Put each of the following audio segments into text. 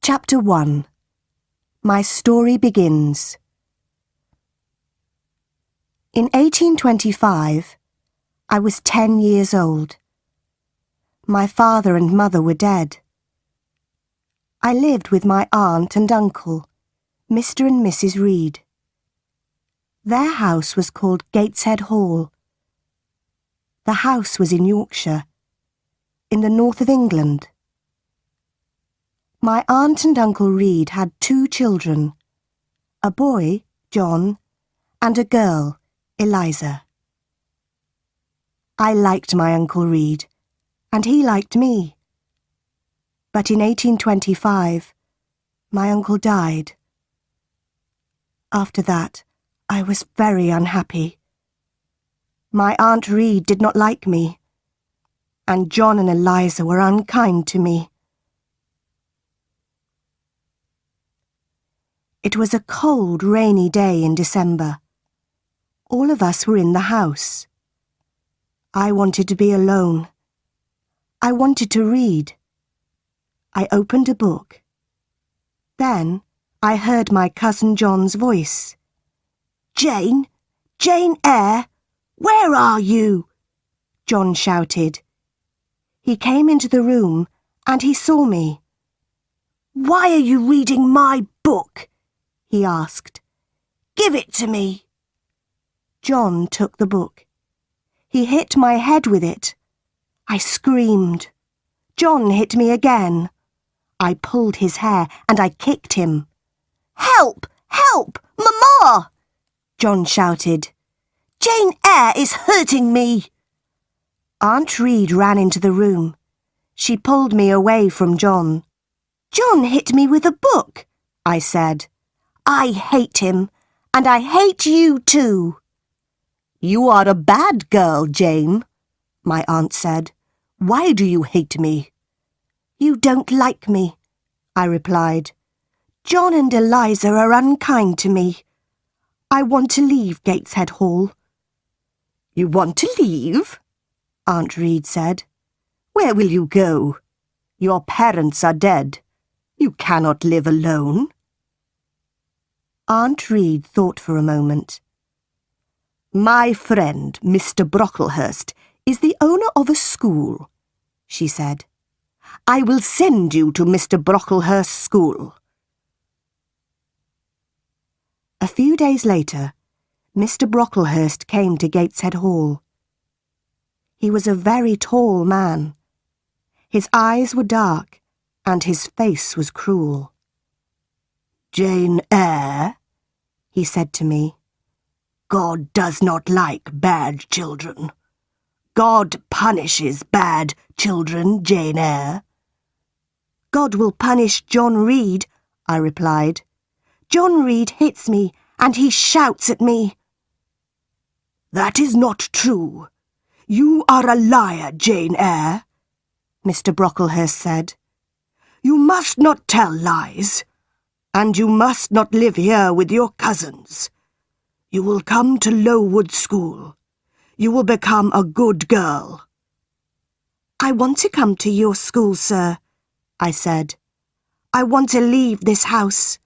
Chapter 1. My Story Begins. In 1825, I was 10 years old. My father and mother were dead. I lived with my aunt and uncle, Mr. and Mrs. Reed. Their house was called Gateshead Hall. The house was in Yorkshire, in the north of England. My aunt and Uncle Reed had 2 children, a boy, John, and a girl, Eliza. I liked my Uncle Reed, and he liked me. But in 1825, my uncle died. After that, I was very unhappy. My Aunt Reed did not like me, and John and Eliza were unkind to me. It was a cold, rainy day in December. All of us were in the house. I wanted to be alone. I wanted to read. I opened a book. Then I heard my cousin John's voice. "Jane! Jane Eyre! Where are you?" John shouted. He came into the room and he saw me. "Why are you reading my book?" he asked. "Give it to me." John took the book. He hit my head with it. I screamed. John hit me again. I pulled his hair and I kicked him. "Help! Help! Mama!" John shouted. "Jane Eyre is hurting me." Aunt Reed ran into the room. She pulled me away from John. "John hit me with a book," I said. "I hate him, and I hate you too." "You are a bad girl, Jane," my aunt said. "Why do you hate me?" "You don't like me," I replied. "John and Eliza are unkind to me. I want to leave Gateshead Hall." "You want to leave?" Aunt Reed said. "Where will you go? Your parents are dead. You cannot live alone." Aunt Reed thought for a moment. "My friend, Mr. Brocklehurst, is the owner of a school," she said. "I will send you to Mr. Brocklehurst's school." A few days later, Mr. Brocklehurst came to Gateshead Hall. He was a very tall man. His eyes were dark, and his face was cruel. "Jane Eyre," he said to me, "God does not like bad children. God punishes bad children, Jane Eyre." "God will punish John Reed," I replied. "John Reed hits me and he shouts at me." "That is not true. You are a liar, Jane Eyre," Mr. Brocklehurst said. "You must not tell lies. And you must not live here with your cousins. You will come to Lowood School. You will become a good girl." "I want to come to your school, sir," I said. "I want to leave this house."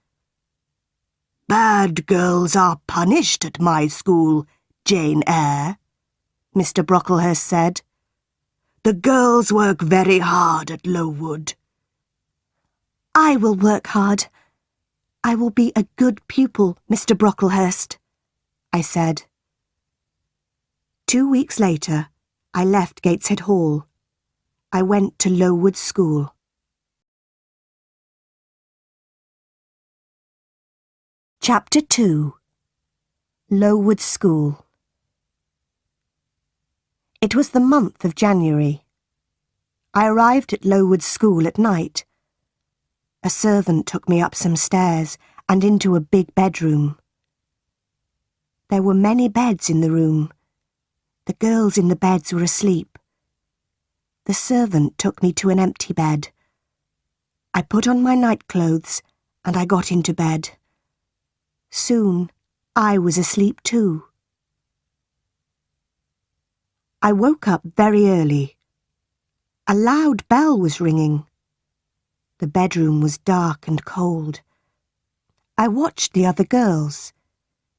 "Bad girls are punished at my school, Jane Eyre," Mr. Brocklehurst said. "The girls work very hard at Lowood." "I will work hard. I will be a good pupil, Mr. Brocklehurst," I said. 2 weeks later, I left Gateshead Hall. I went to Lowood School. Chapter 2. Lowood School. It was the month of January. I arrived at Lowood School at night. A servant took me up some stairs and into a big bedroom. There were many beds in the room. The girls in the beds were asleep. The servant took me to an empty bed. I put on my nightclothes and I got into bed. Soon I was asleep too. I woke up very early. A loud bell was ringing. The bedroom was dark and cold. I watched the other girls.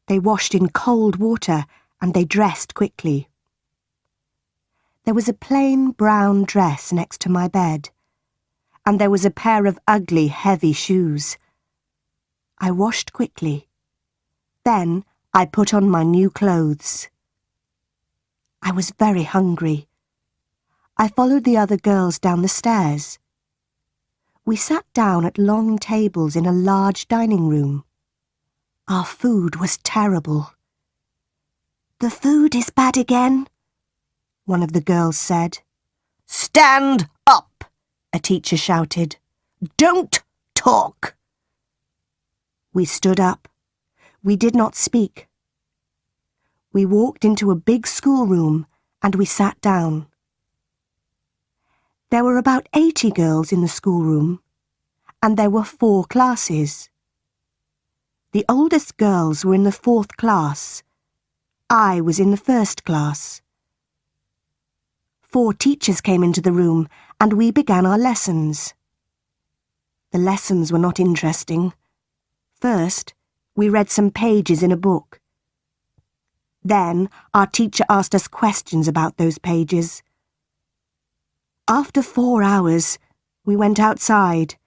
They washed in cold water and they dressed quickly. There was a plain brown dress next to my bed, and there was a pair of ugly, heavy shoes. I washed quickly. Then I put on my new clothes. I was very hungry. I followed the other girls down the stairs. We sat down at long tables in a large dining room. Our food was terrible. "The food is bad again," one of the girls said. "Stand up," a teacher shouted. "Don't talk." We stood up. We did not speak. We walked into a big schoolroom and we sat down. There were about 80 girls in the schoolroom, and there were 4 classes. The oldest girls were in the 4th class. I was in the 1st class. 4 teachers came into the room, and we began our lessons. The lessons were not interesting. First, we read some pages in a book. Then, our teacher asked us questions about those pages. After 4 hours, we went outside.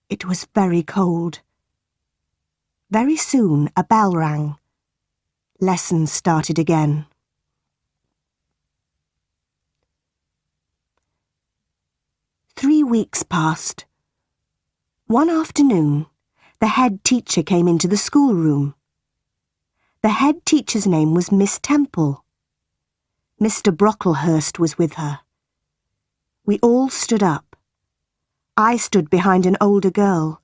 It was very cold. Very soon, a bell rang. Lessons started again. Three weeks passed. One afternoon, the head teacher came into the schoolroom. The head teacher's name was Miss Temple. Mr. Brocklehurst was with her. We all stood up. I stood behind an older girl.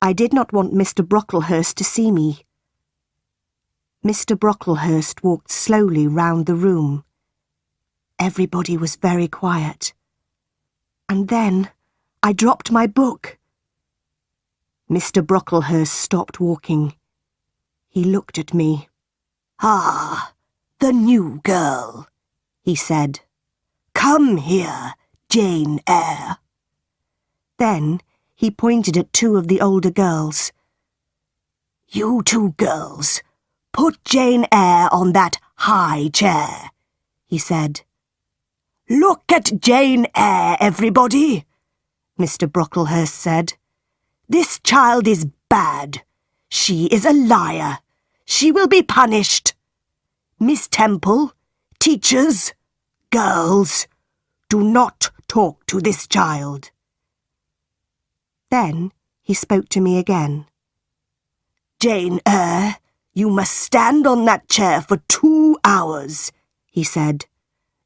I did not want Mr. Brocklehurst to see me. Mr. Brocklehurst walked slowly round the room. Everybody was very quiet. And then I dropped my book. Mr. Brocklehurst stopped walking. He looked at me. "Ah, the new girl," he said. "Come here, Jane Eyre." Then he pointed at 2 of the older girls. "You 2 girls, put Jane Eyre on that high chair," he said. "Look at Jane Eyre, everybody," Mr. Brocklehurst said. "This child is bad. She is a liar. She will be punished. Miss Temple, teachers, girls, do not talk to this child." Then he spoke to me again. "Jane Eyre, you must stand on that chair for 2 hours," he said.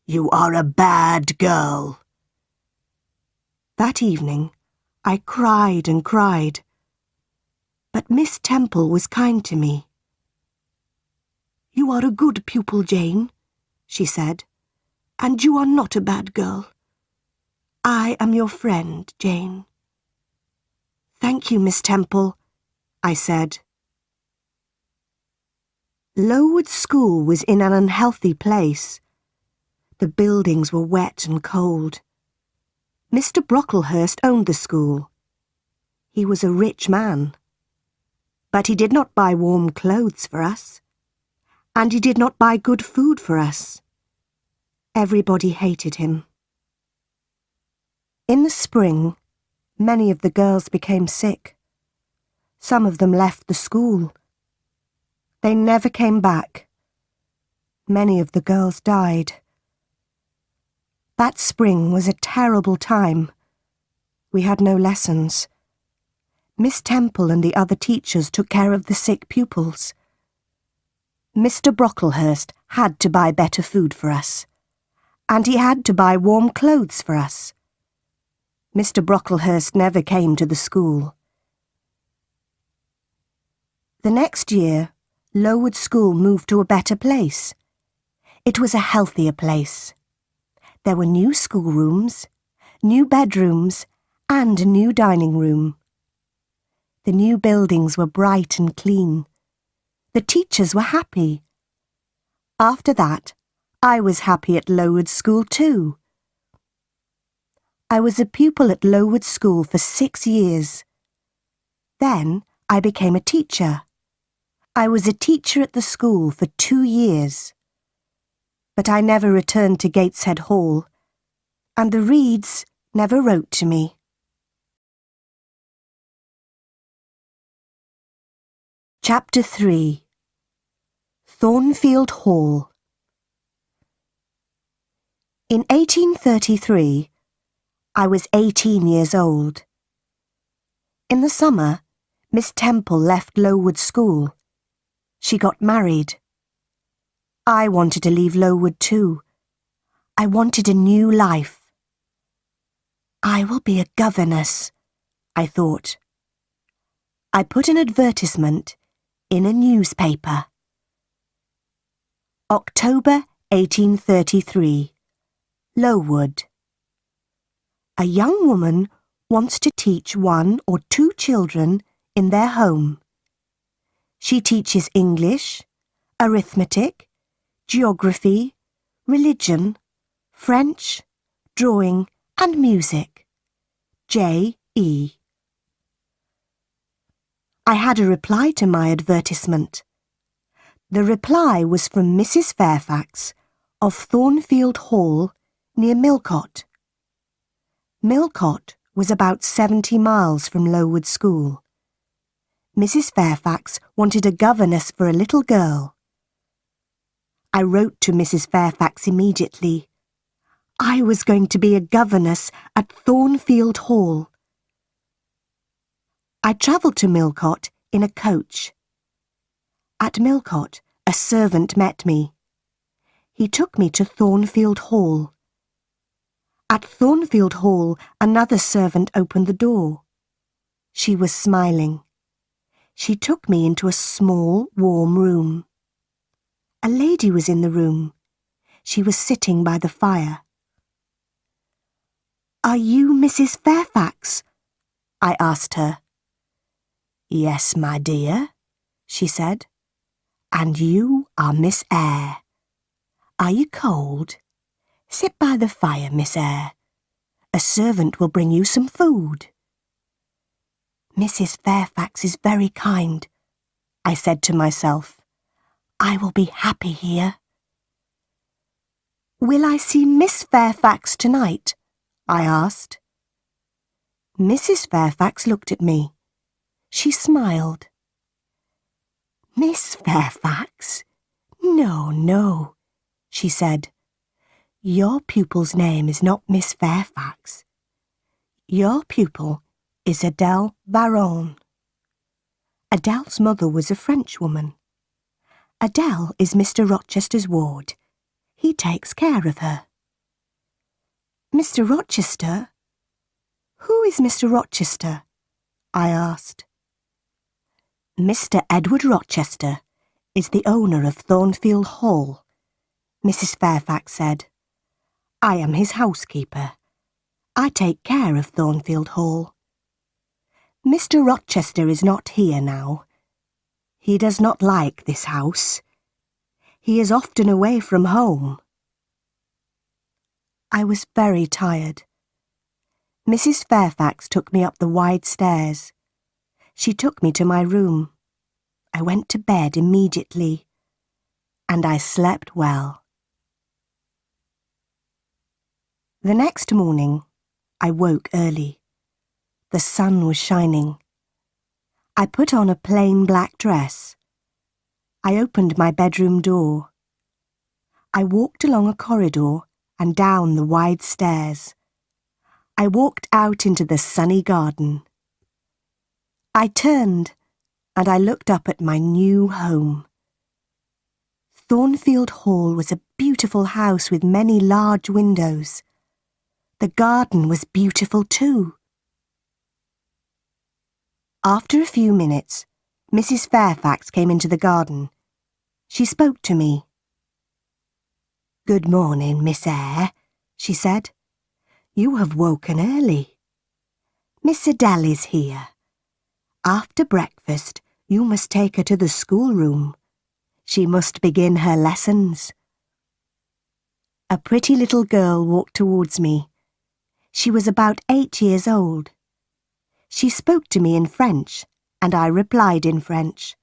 "You are a bad girl." That evening, I cried and cried. But Miss Temple was kind to me. "You are a good pupil, Jane," she said, "and you are not a bad girl. I am your friend, Jane." "Thank you, Miss Temple," I said. Lowood School was in an unhealthy place. The buildings were wet and cold. Mr. Brocklehurst owned the school. He was a rich man. But he did not buy warm clothes for us. And he did not buy good food for us. Everybody hated him. In the spring, many of the girls became sick. Some of them left the school. They never came back. Many of the girls died. That spring was a terrible time. We had no lessons. Miss Temple and the other teachers took care of the sick pupils. Mr. Brocklehurst had to buy better food for us, and he had to buy warm clothes for us. Mr. Brocklehurst never came to the school. The next year, Lowood School moved to a better place. It was a healthier place. There were new schoolrooms, new bedrooms, and a new dining room. The new buildings were bright and clean. The teachers were happy. After that, I was happy at Lowood School too. I was a pupil at Lowood School for 6 years. Then I became a teacher. I was a teacher at the school for 2 years. But I never returned to Gateshead Hall, and the Reeds never wrote to me. Chapter 3. Thornfield Hall. In 1833, I was 18 years old. In the summer, Miss Temple left Lowood School. She got married. I wanted to leave Lowood too. I wanted a new life. I will be a governess, I thought. I put an advertisement in a newspaper. October 1833, Lowood. A young woman wants to teach 1 or 2 children in their home. She teaches English, arithmetic, geography, religion, French, drawing and music. J.E. I had a reply to my advertisement. The reply was from Mrs. Fairfax of Thornfield Hall near Millcote. Millcote was about 70 miles from Lowood School. Mrs. Fairfax wanted a governess for a little girl. I wrote to Mrs. Fairfax immediately. I was going to be a governess at Thornfield Hall. I travelled to Millcote in a coach. At Millcote, a servant met me. He took me to Thornfield Hall. At Thornfield Hall, another servant opened the door. She was smiling. She took me into a small, warm room. A lady was in the room. She was sitting by the fire. "Are you Mrs. Fairfax?" I asked her. "Yes, my dear," she said. "And you are Miss Eyre. Are you cold? Sit by the fire, Miss Eyre. A servant will bring you some food." "Mrs. Fairfax is very kind," I said to myself. "I will be happy here." "Will I see Miss Fairfax tonight?" I asked. Mrs. Fairfax looked at me. She smiled. "Miss Fairfax? No, no," she said. "Your pupil's name is not Miss Fairfax. Your pupil is Adele Varon." Adele's mother was a Frenchwoman. Adele is Mr. Rochester's ward. He takes care of her. "Mr. Rochester? Who is Mr. Rochester?" I asked. "Mr. Edward Rochester is the owner of Thornfield Hall," Mrs. Fairfax said. "I am his housekeeper. I take care of Thornfield Hall. Mr. Rochester is not here now. He does not like this house. He is often away from home." I was very tired. Mrs. Fairfax took me up the wide stairs. She took me to my room. I went to bed immediately, and I slept well. The next morning, I woke early. The sun was shining. I put on a plain black dress. I opened my bedroom door. I walked along a corridor and down the wide stairs. I walked out into the sunny garden. I turned and I looked up at my new home. Thornfield Hall was a beautiful house with many large windows. The garden was beautiful too. After a few minutes, Mrs. Fairfax came into the garden. She spoke to me. "Good morning, Miss Eyre," she said. "You have woken early. Miss Adele is here. After breakfast, you must take her to the schoolroom. She must begin her lessons." A pretty little girl walked towards me. She was about 8 years old. She spoke to me in French, and I replied in French.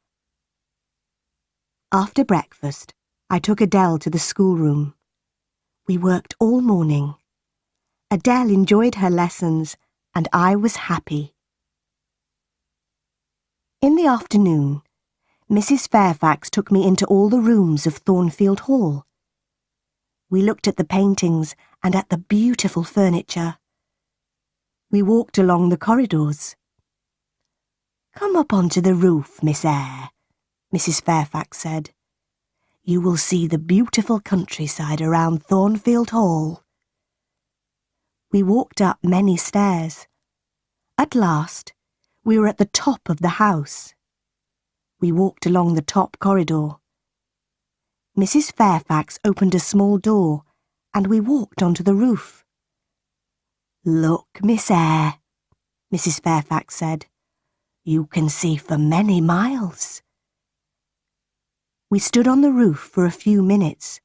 After breakfast, I took Adele to the schoolroom. We worked all morning. Adele enjoyed her lessons, and I was happy. In the afternoon, Mrs. Fairfax took me into all the rooms of Thornfield Hall. We looked at the paintings and at the beautiful furniture. We walked along the corridors. "Come up onto the roof, Miss Eyre," Mrs. Fairfax said. "You will see the beautiful countryside around Thornfield Hall." We walked up many stairs. At last, we were at the top of the house. We walked along the top corridor. Mrs. Fairfax opened a small door, and we walked onto the roof. "Look, Miss Eyre," Mrs. Fairfax said. "You can see for many miles." We stood on the roof for a few minutes.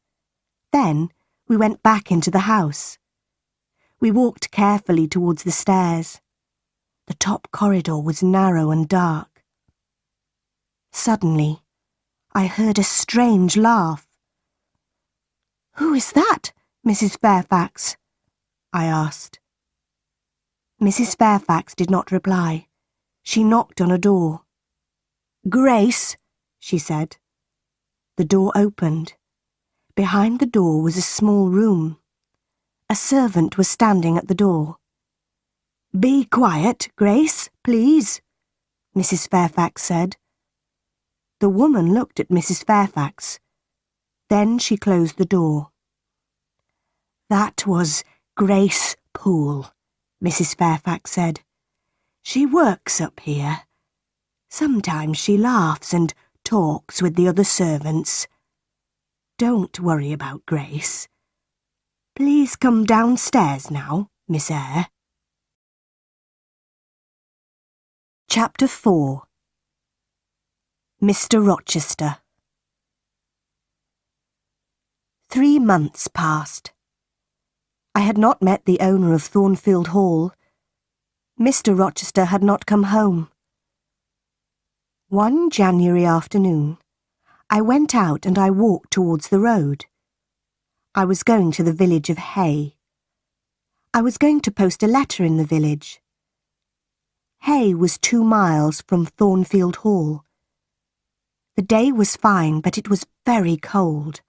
Then we went back into the house. We walked carefully towards the stairs. The top corridor was narrow and dark. Suddenly, I heard a strange laugh. "Who is that, Mrs. Fairfax?" I asked. Mrs. Fairfax did not reply. She knocked on a door. "Grace," she said. The door opened. Behind the door was a small room. A servant was standing at the door. "Be quiet, Grace, please," Mrs. Fairfax said. The woman looked at Mrs. Fairfax. Then she closed the door. "That was Grace Poole," Mrs. Fairfax said. "She works up here. Sometimes she laughs and talks with the other servants. Don't worry about Grace. Please come downstairs now, Miss Eyre." Chapter 4. Mr. Rochester. 3 months passed. I had not met the owner of Thornfield Hall. Mr. Rochester had not come home. One January afternoon, I went out and I walked towards the road. I was going to the village of Hay. I was going to post a letter in the village. Hay was 2 miles from Thornfield Hall. The day was fine, but it was very cold.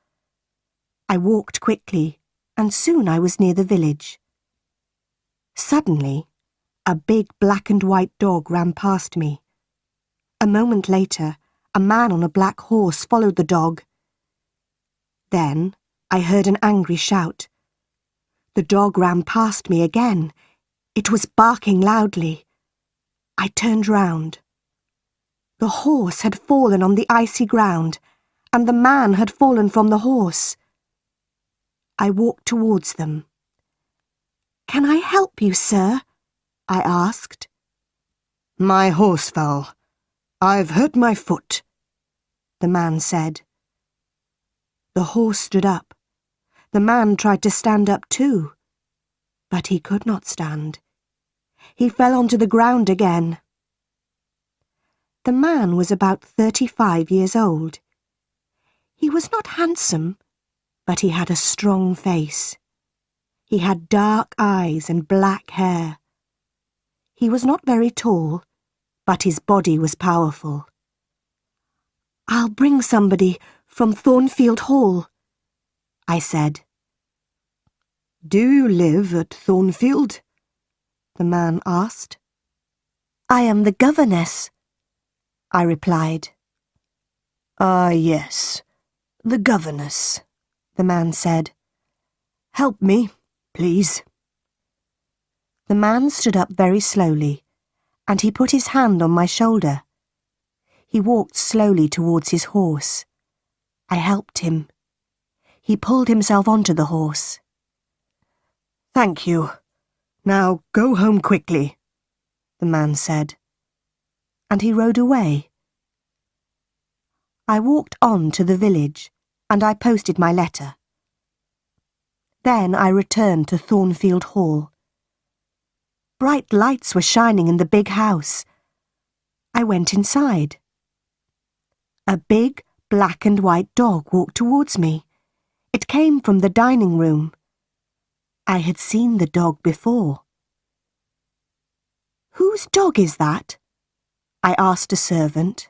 I walked quickly, and soon I was near the village. Suddenly, a big black and white dog ran past me. A moment later, a man on a black horse followed the dog. Then I heard an angry shout. The dog ran past me again. It was barking loudly. I turned round. The horse had fallen on the icy ground, and the man had fallen from the horse. I walked towards them. "Can I help you, sir?" I asked. "My horse fell. I've hurt my foot," the man said. The horse stood up. The man tried to stand up too, but he could not stand. He fell onto the ground again. The man was about 35 years old. He was not handsome, but he had a strong face. He had dark eyes and black hair. He was not very tall, but his body was powerful. "I'll bring somebody from Thornfield Hall," I said. "Do you live at Thornfield?" the man asked. "I am the governess," I replied. "Ah, yes, the governess," the man said. "Help me, please." The man stood up very slowly, and he put his hand on my shoulder. He walked slowly towards his horse. I helped him. He pulled himself onto the horse. "Thank you. Now go home quickly," the man said. And he rode away. I walked on to the village, and I posted my letter. Then I returned to Thornfield Hall. Bright lights were shining in the big house. I went inside. A big black and white dog walked towards me. It came from the dining room. I had seen the dog before. "Whose dog is that?" I asked a servant.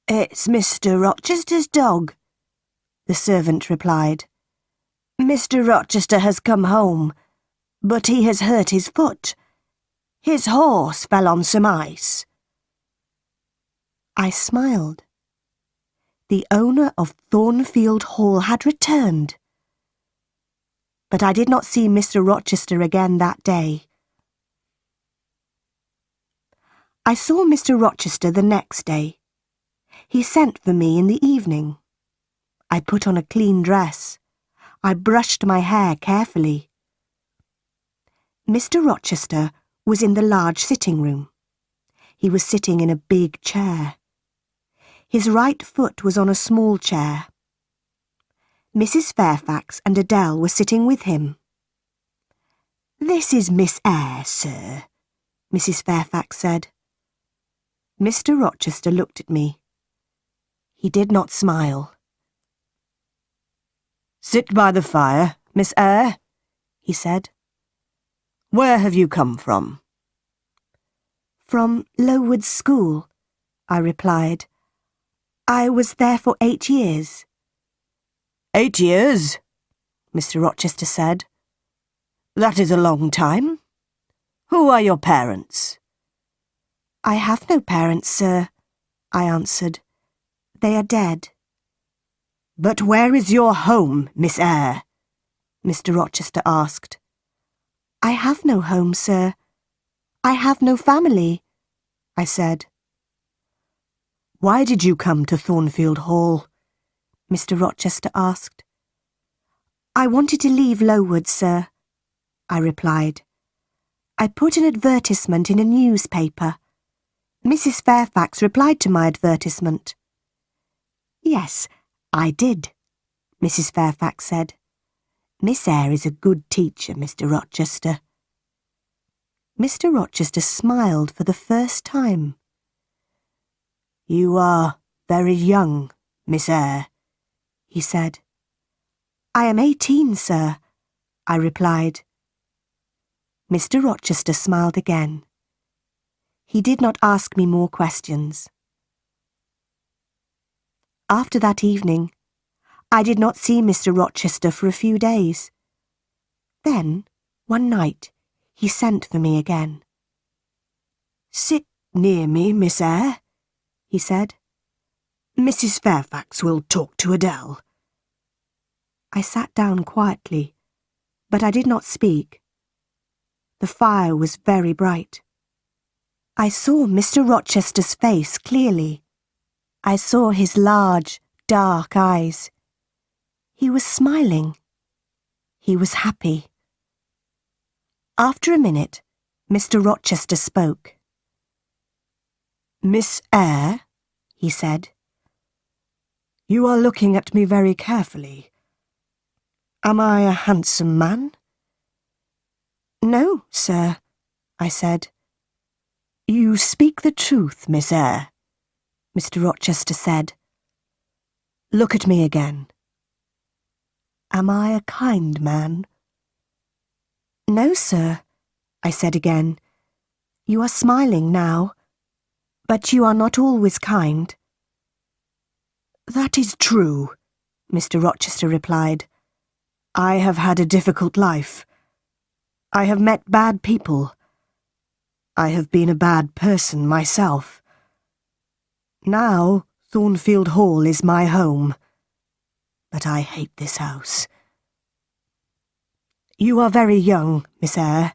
"It's Mr. Rochester's dog," the servant replied. "Mr. Rochester has come home, but he has hurt his foot. His horse fell on some ice." I smiled. The owner of Thornfield Hall had returned. But I did not see Mr. Rochester again that day. I saw Mr. Rochester the next day. He sent for me in the evening. I put on a clean dress. I brushed my hair carefully. Mr. Rochester was in the large sitting room. He was sitting in a big chair. His right foot was on a small chair. Mrs. Fairfax and Adele were sitting with him. "This is Miss Eyre, sir," Mrs. Fairfax said. Mr. Rochester looked at me. He did not smile. "Sit by the fire, Miss Eyre," he said. "Where have you come from?" "From Lowood School," I replied. "I was there for 8 years." "8 years?" Mr. Rochester said. "That is a long time. Who are your parents?" "I have no parents, sir," I answered. "They are dead." "But where is your home, Miss Eyre?" Mr. Rochester asked. "I have no home, sir. I have no family," I said. "Why did you come to Thornfield Hall?" Mr. Rochester asked. "I wanted to leave Lowood, sir," I replied. "I put an advertisement in a newspaper. Mrs. Fairfax replied to my advertisement." "Yes, I did," Mrs. Fairfax said. "Miss Eyre is a good teacher, Mr. Rochester." Mr. Rochester smiled for the first time. "You are very young, Miss Eyre," he said. "I am 18, sir," I replied. Mr. Rochester smiled again. He did not ask me more questions. After that evening, I did not see Mr. Rochester for a few days. Then, one night, he sent for me again. "Sit near me, Miss Eyre," he said. "Mrs. Fairfax will talk to Adele." I sat down quietly, but I did not speak. The fire was very bright. I saw Mr. Rochester's face clearly. I saw his large, dark eyes. He was smiling. He was happy. After a minute, Mr. Rochester spoke. "Miss Eyre," he said, "you are looking at me very carefully. Am I a handsome man?" "No, sir," I said. "You speak the truth, Miss Eyre," Mr. Rochester said. "Look at me again. Am I a kind man?" "No, sir," I said again. "You are smiling now, but you are not always kind." "That is true," Mr. Rochester replied. "I have had a difficult life. I have met bad people. I have been a bad person myself. Now Thornfield Hall is my home, but I hate this house. You are very young, Miss Eyre.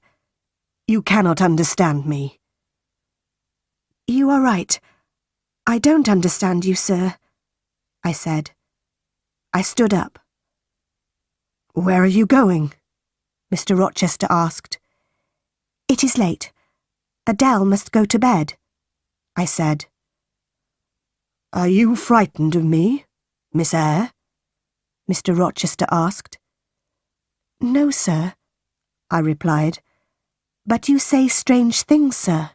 You cannot understand me." "You are right. I don't understand you, sir," I said. I stood up. "Where are you going?" Mr. Rochester asked. "It is late. Adele must go to bed," I said. "Are you frightened of me, Miss Eyre?" Mr. Rochester asked. "No, sir," I replied. But you say strange things, sir.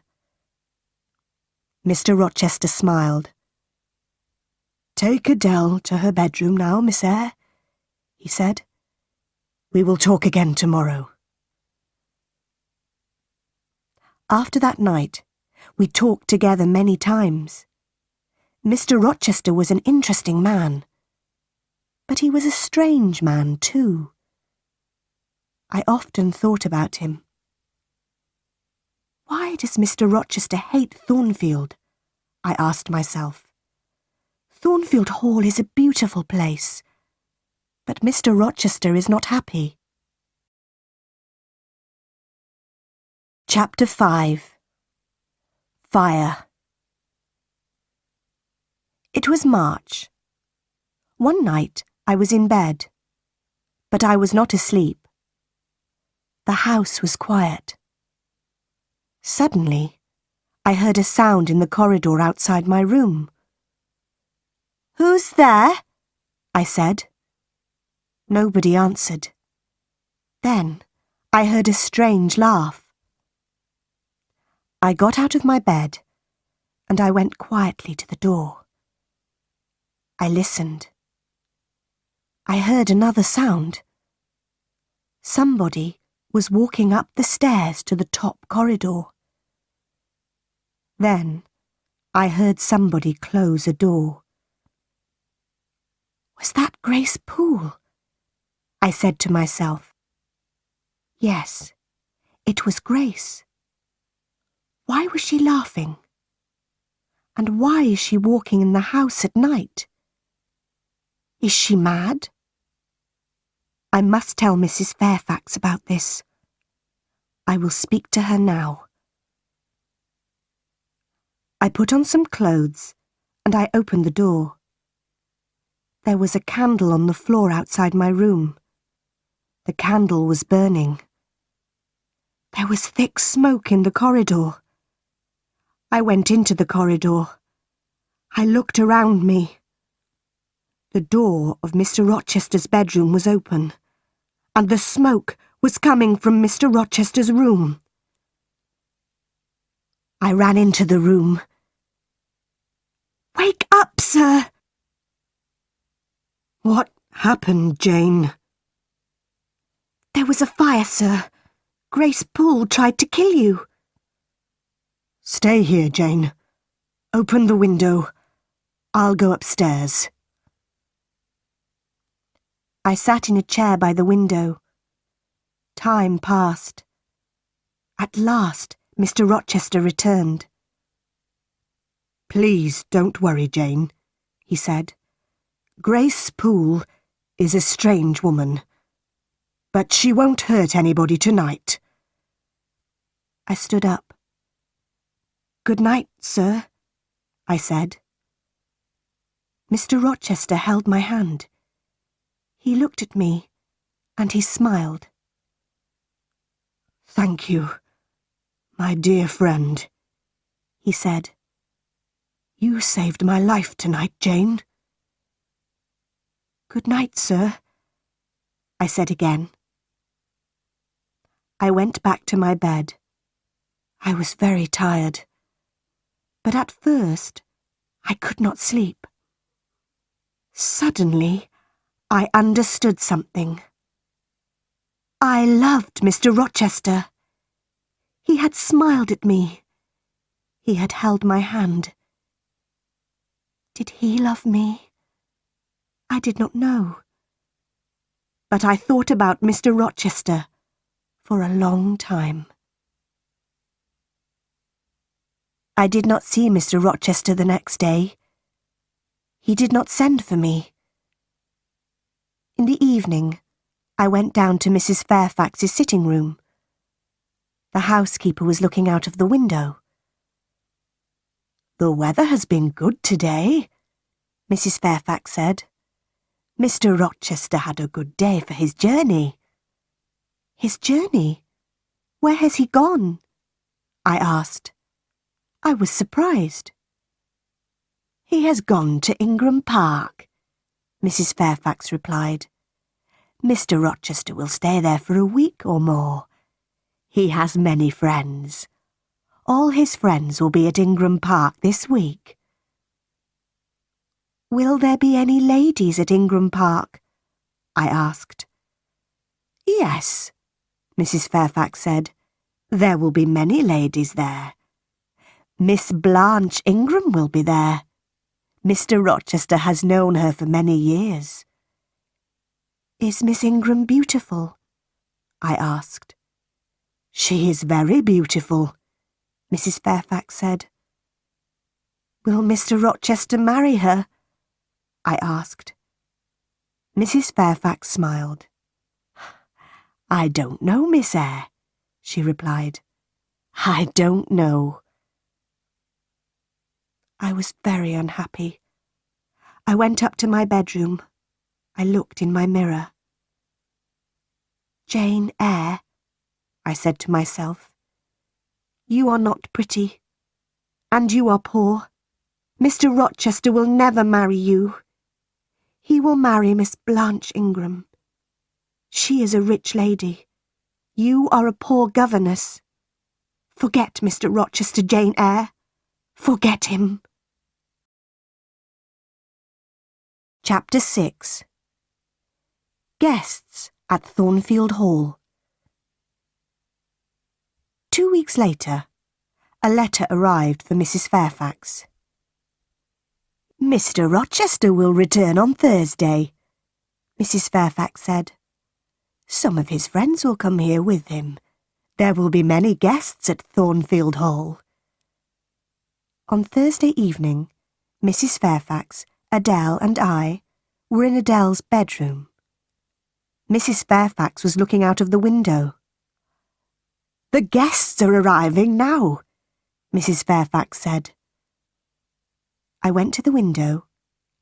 Mr. Rochester smiled. Take Adele to her bedroom now, Miss Eyre, he said. We will talk again tomorrow. After that night, we talked together many times. Mr. Rochester was an interesting man, but he was a strange man too. I often thought about him. Why does Mr. Rochester hate Thornfield? I asked myself. Thornfield Hall is a beautiful place, but Mr. Rochester is not happy. Chapter 5. Fire. It was March. One night I was in bed, but I was not asleep. The house was quiet. Suddenly, I heard a sound in the corridor outside my room. Who's there? I said. Nobody answered. Then I heard a strange laugh. I got out of my bed and I went quietly to the door. I listened. I heard another sound. Somebody was walking up the stairs to the top corridor. Then I heard somebody close a door. Was that Grace Poole? I said to myself. Yes, it was Grace. Why was she laughing? And why is she walking in the house at night? Is she mad? I must tell Mrs. Fairfax about this. I will speak to her now. I put on some clothes and I opened the door. There was a candle on the floor outside my room. The candle was burning. There was thick smoke in the corridor. I went into the corridor. I looked around me. The door of Mr. Rochester's bedroom was open, and the smoke was coming from Mr. Rochester's room. I ran into the room. Wake up, sir! What happened, Jane? There was a fire, sir. Grace Poole tried to kill you. Stay here, Jane. Open the window. I'll go upstairs. I sat in a chair by the window. Time passed. At last, Mr. Rochester returned. Please don't worry, Jane, he said. Grace Poole is a strange woman, but she won't hurt anybody tonight. I stood up. Good night, sir, I said. Mr. Rochester held my hand. He looked at me, and he smiled. Thank you, my dear friend, he said. You saved my life tonight, Jane. Good night, sir, I said again. I went back to my bed. I was very tired, but at first I could not sleep. Suddenly, I understood something. I loved Mr. Rochester. He had smiled at me. He had held my hand. Did he love me? I did not know. But I thought about Mr. Rochester for a long time. I did not see Mr. Rochester the next day. He did not send for me. In the evening, I went down to Mrs. Fairfax's sitting room. The housekeeper was looking out of the window. The weather has been good today, Mrs. Fairfax said. Mr. Rochester had a good day for his journey. His journey? Where has he gone? I asked. I was surprised. He has gone to Ingram Park, Mrs. Fairfax replied. Mr. Rochester will stay there for a week or more. He has many friends. All his friends will be at Ingram Park this week. Will there be any ladies at Ingram Park? I asked. Yes, Mrs. Fairfax said. There will be many ladies there. Miss Blanche Ingram will be there. Mr. Rochester has known her for many years. Is Miss Ingram beautiful? I asked. She is very beautiful, Mrs. Fairfax said. Will Mr. Rochester marry her? I asked. Mrs. Fairfax smiled. I don't know, Miss Eyre, she replied. I don't know. I was very unhappy. I went up to my bedroom. I looked in my mirror. Jane Eyre, I said to myself, you are not pretty, and you are poor. Mr. Rochester will never marry you. He will marry Miss Blanche Ingram. She is a rich lady. You are a poor governess. Forget Mr. Rochester, Jane Eyre. Forget him. Chapter 6. Guests at Thornfield Hall. 2 weeks later, a letter arrived for Mrs. Fairfax. Mr. Rochester will return on Thursday, Mrs. Fairfax said. Some of his friends will come here with him. There will be many guests at Thornfield Hall. On Thursday evening, Mrs. Fairfax, Adele and I were in Adele's bedroom. Mrs. Fairfax was looking out of the window. The guests are arriving now, Mrs. Fairfax said. I went to the window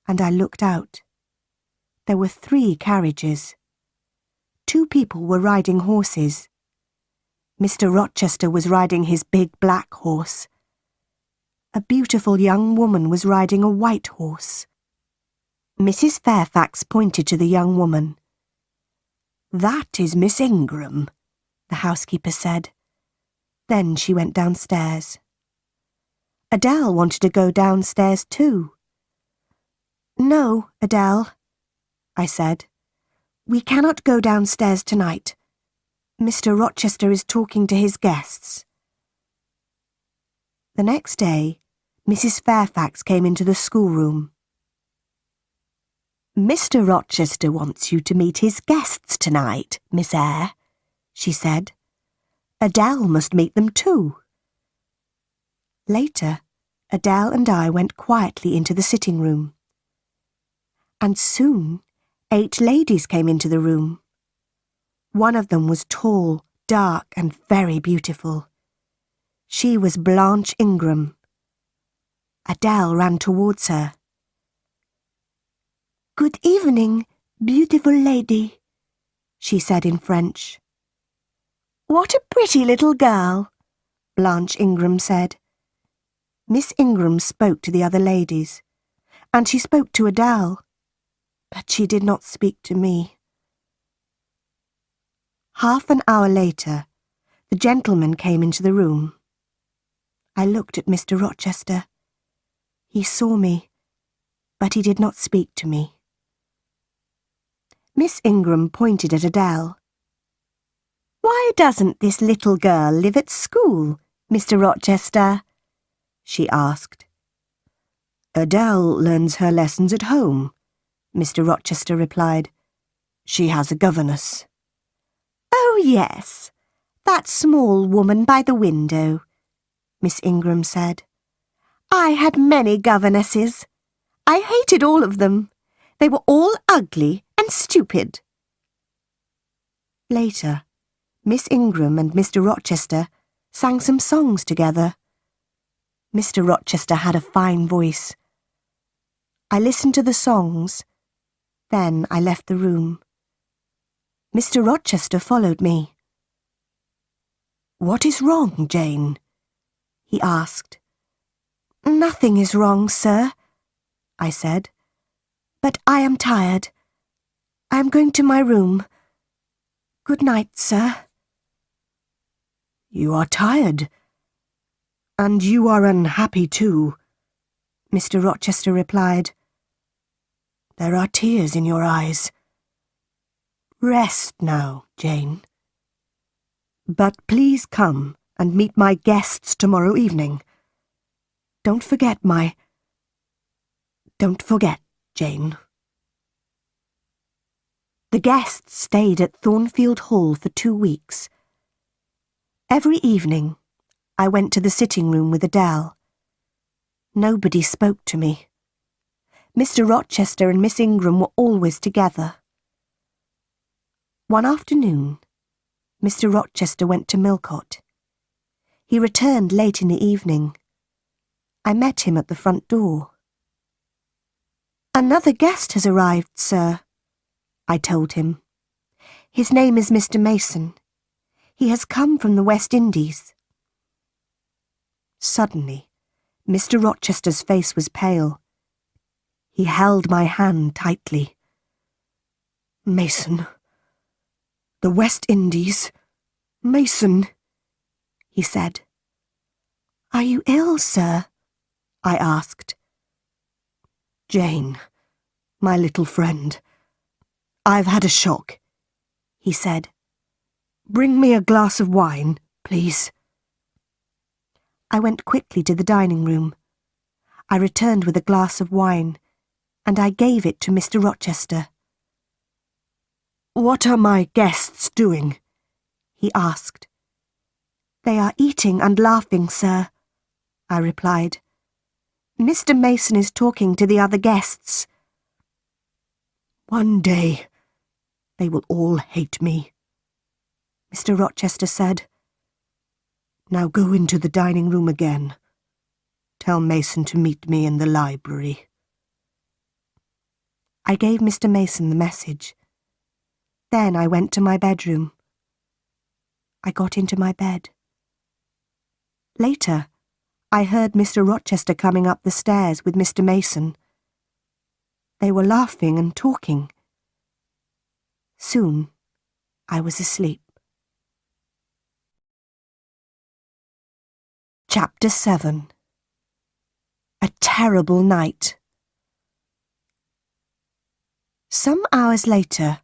and I looked out. There were 3 carriages. 2 people were riding horses. Mr. Rochester was riding his big black horse. A beautiful young woman was riding a white horse. Mrs. Fairfax pointed to the young woman. That is Miss Ingram, the housekeeper said. Then she went downstairs. Adele wanted to go downstairs too. No, Adele, I said. We cannot go downstairs tonight. Mr. Rochester is talking to his guests. The next day, Mrs. Fairfax came into the schoolroom. Mr. Rochester wants you to meet his guests tonight, Miss Eyre, she said. Adele must meet them too. Later, Adele and I went quietly into the sitting room. And soon, 8 ladies came into the room. One of them was tall, dark, and very beautiful. She was Blanche Ingram. Adele ran towards her. Good evening, beautiful lady, she said in French. What a pretty little girl, Blanche Ingram said. Miss Ingram spoke to the other ladies, and she spoke to Adele, but she did not speak to me. Half an hour later, the gentleman came into the room. I looked at Mr. Rochester. He saw me, but he did not speak to me. Miss Ingram pointed at Adele. Why doesn't this little girl live at school, Mr. Rochester? She asked. Adele learns her lessons at home, Mr. Rochester replied. She has a governess. Oh, yes, that small woman by the window, Miss Ingram said. I had many governesses. I hated all of them. They were all ugly and stupid. Later, Miss Ingram and Mr. Rochester sang some songs together. Mr. Rochester had a fine voice. I listened to the songs. Then I left the room. Mr. Rochester followed me. What is wrong, Jane? He asked. Nothing is wrong, sir, I said. But I am tired. I am going to my room. Good night, sir. You are tired. And you are unhappy too, Mr. Rochester replied. There are tears in your eyes. Rest now, Jane. But please come and meet my guests tomorrow evening. Don't forget, Jane. The guests stayed at Thornfield Hall for 2 weeks. Every evening, I went to the sitting room with Adele. Nobody spoke to me. Mr. Rochester and Miss Ingram were always together. One afternoon, Mr. Rochester went to Millcote. He returned late in the evening. I met him at the front door. Another guest has arrived, sir, I told him. His name is Mr. Mason. He has come from the West Indies. Suddenly, Mr. Rochester's face was pale. He held my hand tightly. Mason. The West Indies. Mason, he said. Are you ill, sir? I asked. Jane, my little friend. I've had a shock, he said. Bring me a glass of wine, please. I went quickly to the dining room. I returned with a glass of wine, and I gave it to Mr. Rochester. What are my guests doing? He asked. They are eating and laughing, sir, I replied. Mr. Mason is talking to the other guests. One day, they will all hate me, Mr. Rochester said. Now go into the dining room again. Tell Mason to meet me in the library. I gave Mr. Mason the message. Then I went to my bedroom. I got into my bed. Later, I heard Mr. Rochester coming up the stairs with Mr. Mason. They were laughing and talking. Soon, I was asleep. Chapter 7. A terrible night. Some hours later,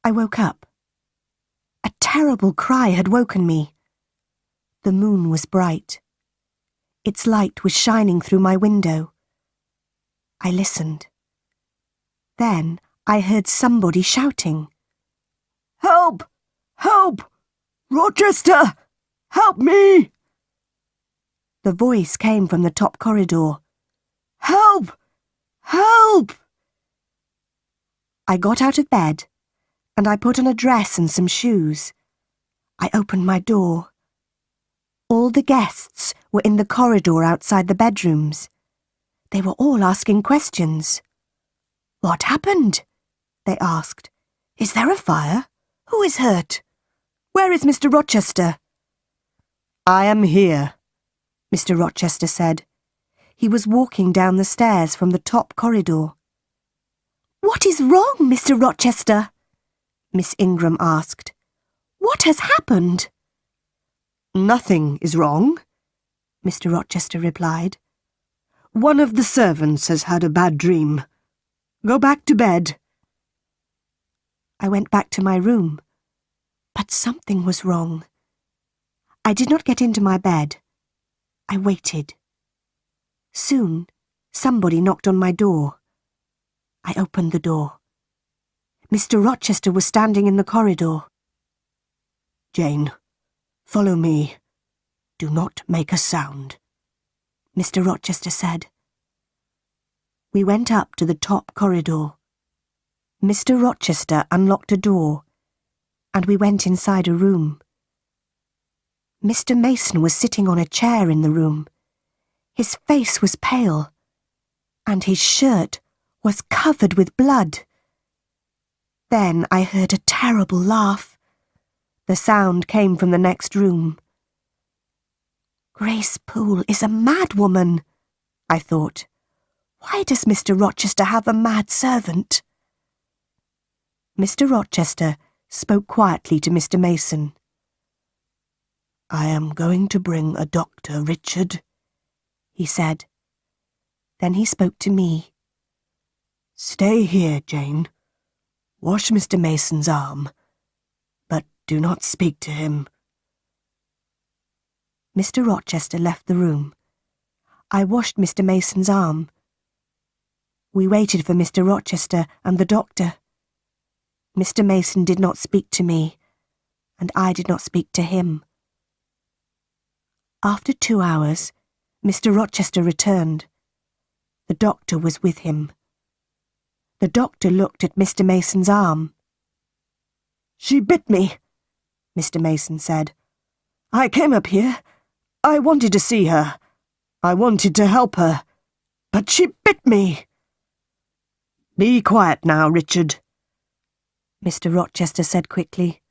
I woke up. A terrible cry had woken me. The moon was bright. Its light was shining through my window. I listened. Then I heard somebody shouting. Help! Help! Rochester! Help me! The voice came from the top corridor. Help! Help! I got out of bed, and I put on a dress and some shoes. I opened my door. All the guests were in the corridor outside the bedrooms. They were all asking questions. What happened? They asked. Is there a fire? Who is hurt? Where is Mr. Rochester? I am here, Mr. Rochester said. He was walking down the stairs from the top corridor. What is wrong, Mr. Rochester? Miss Ingram asked. What has happened? Nothing is wrong, Mr. Rochester replied. One of the servants has had a bad dream. Go back to bed. I went back to my room, but something was wrong. I did not get into my bed. I waited. Soon, somebody knocked on my door. I opened the door. Mr. Rochester was standing in the corridor. Jane, follow me. Do not make a sound, Mr. Rochester said. We went up to the top corridor. Mr. Rochester unlocked a door, and we went inside a room. Mr. Mason was sitting on a chair in the room. His face was pale, and his shirt was covered with blood. Then I heard a terrible laugh. The sound came from the next room. Grace Poole is a mad woman, I thought. Why does Mr. Rochester have a mad servant? Mr. Rochester spoke quietly to Mr. Mason. "I am going to bring a doctor, Richard," he said. Then he spoke to me. "Stay here, Jane. Wash Mr. Mason's arm, but do not speak to him." Mr. Rochester left the room. I washed Mr. Mason's arm. We waited for Mr. Rochester and the doctor. Mr. Mason did not speak to me, and I did not speak to him. After 2 hours, Mr. Rochester returned. The doctor was with him. The doctor looked at Mr. Mason's arm. "She bit me," Mr. Mason said. "I came up here. I wanted to see her. I wanted to help her. But she bit me." "Be quiet now, Richard," Mr. Rochester said quickly.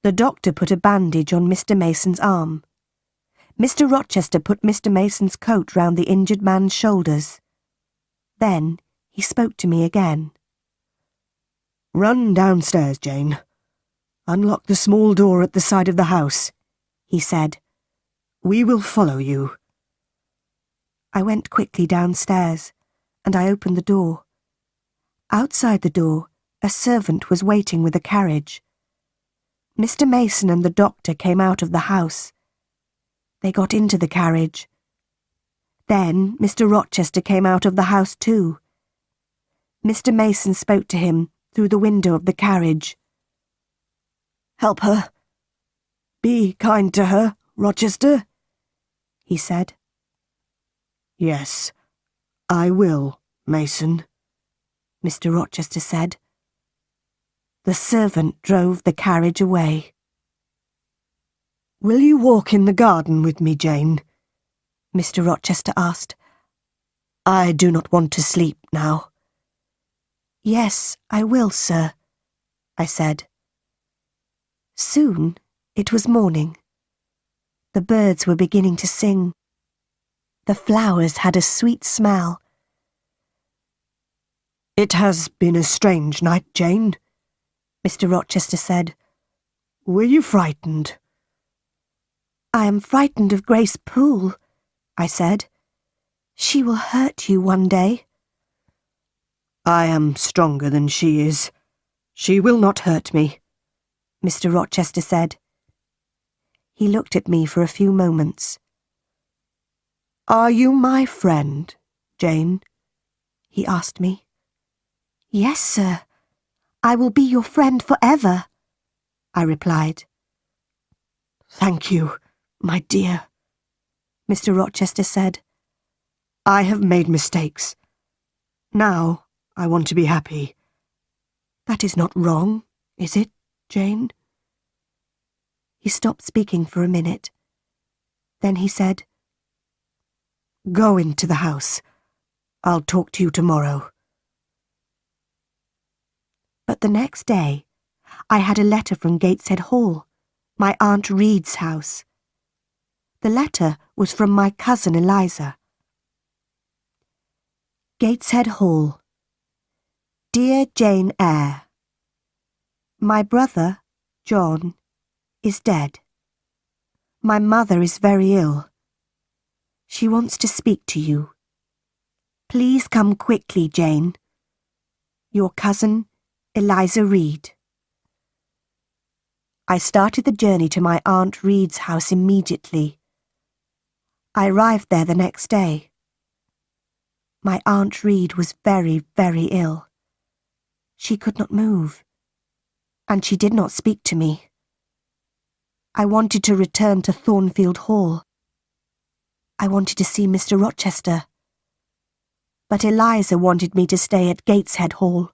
The doctor put a bandage on Mr. Mason's arm. Mr. Rochester put Mr. Mason's coat round the injured man's shoulders. Then he spoke to me again. "Run downstairs, Jane. Unlock the small door at the side of the house," he said. "We will follow you." I went quickly downstairs, and I opened the door. Outside the door, a servant was waiting with a carriage. Mr. Mason and the doctor came out of the house. They got into the carriage. Then Mr. Rochester came out of the house too. Mr. Mason spoke to him through the window of the carriage. "Help her. Be kind to her, Rochester," he said. "Yes, I will, Mason," Mr. Rochester said. The servant drove the carriage away. "Will you walk in the garden with me, Jane?" Mr. Rochester asked. "I do not want to sleep now." "Yes, I will, sir," I said. Soon it was morning. The birds were beginning to sing. The flowers had a sweet smell. "It has been a strange night, Jane," Mr. Rochester said. "Were you frightened?" "I am frightened of Grace Poole," I said. "She will hurt you one day." "I am stronger than she is. She will not hurt me," Mr. Rochester said. He looked at me for a few moments. "Are you my friend, Jane?" he asked me. "Yes, sir. I will be your friend forever," I replied. "Thank you, my dear," Mr. Rochester said. "I have made mistakes. Now I want to be happy. That is not wrong, is it, Jane?" He stopped speaking for a minute. Then he said, "Go into the house. I'll talk to you tomorrow." But the next day, I had a letter from Gateshead Hall, my Aunt Reed's house. The letter was from my cousin Eliza. Gateshead Hall. Dear Jane Eyre, my brother, John, is dead. My mother is very ill. She wants to speak to you. Please come quickly, Jane. Your cousin, Eliza Reed. I started the journey to my Aunt Reed's house immediately. I arrived there the next day. My Aunt Reed was very, very ill. She could not move, and she did not speak to me. I wanted to return to Thornfield Hall. I wanted to see Mr. Rochester. But Eliza wanted me to stay at Gateshead Hall.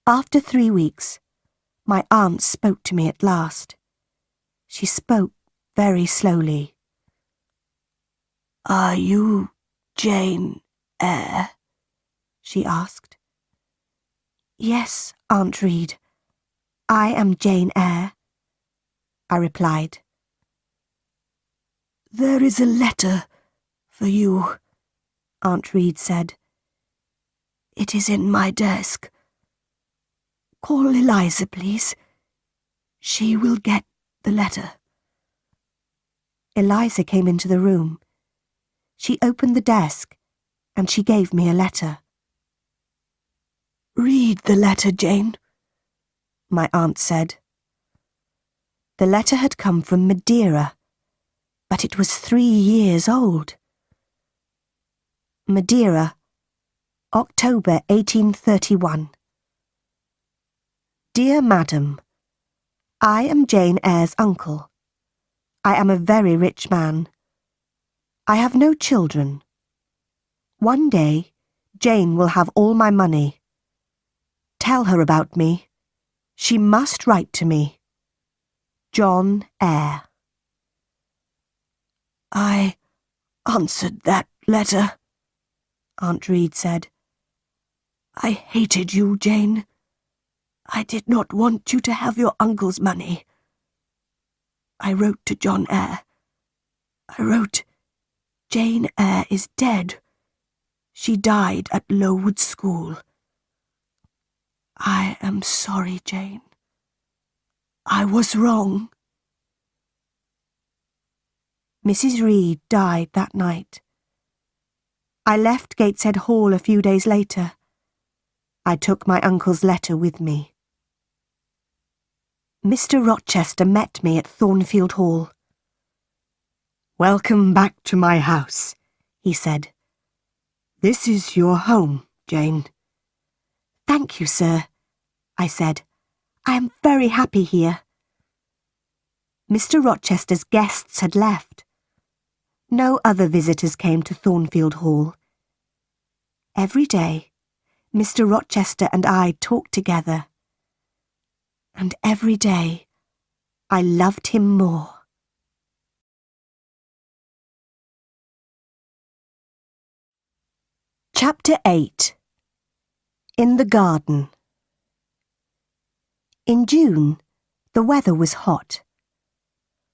After 3 weeks, my aunt spoke to me at last. She spoke very slowly. "Are you Jane Eyre?" she asked. "Yes, Aunt Reed. I am Jane Eyre," I replied. "There is a letter for you," Aunt Reed said. "It is in my desk. Call Eliza, please. She will get the letter. Eliza came into the room. She opened the desk, and she gave me a letter. "Read the letter, Jane," my aunt said. The letter had come from Madeira, but it was 3 years old. Madeira, October 1831. Dear Madam, I am Jane Eyre's uncle. I am a very rich man. I have no children. One day, Jane will have all my money. Tell her about me. She must write to me. John Eyre. "I answered that letter," Aunt Reed said. "I hated you, Jane. I did not want you to have your uncle's money. I wrote to John Eyre. I wrote, 'Jane Eyre is dead. She died at Lowood School.' I am sorry, Jane. I was wrong." Mrs. Reed died that night. I left Gateshead Hall a few days later. I took my uncle's letter with me. Mr. Rochester met me at Thornfield Hall. "Welcome back to my house," he said. "This is your home, Jane." "Thank you, sir," I said. "I am very happy here." Mr. Rochester's guests had left. No other visitors came to Thornfield Hall. Every day, Mr. Rochester and I talked together. And every day, I loved him more. Chapter 8. In the Garden. In June, the weather was hot.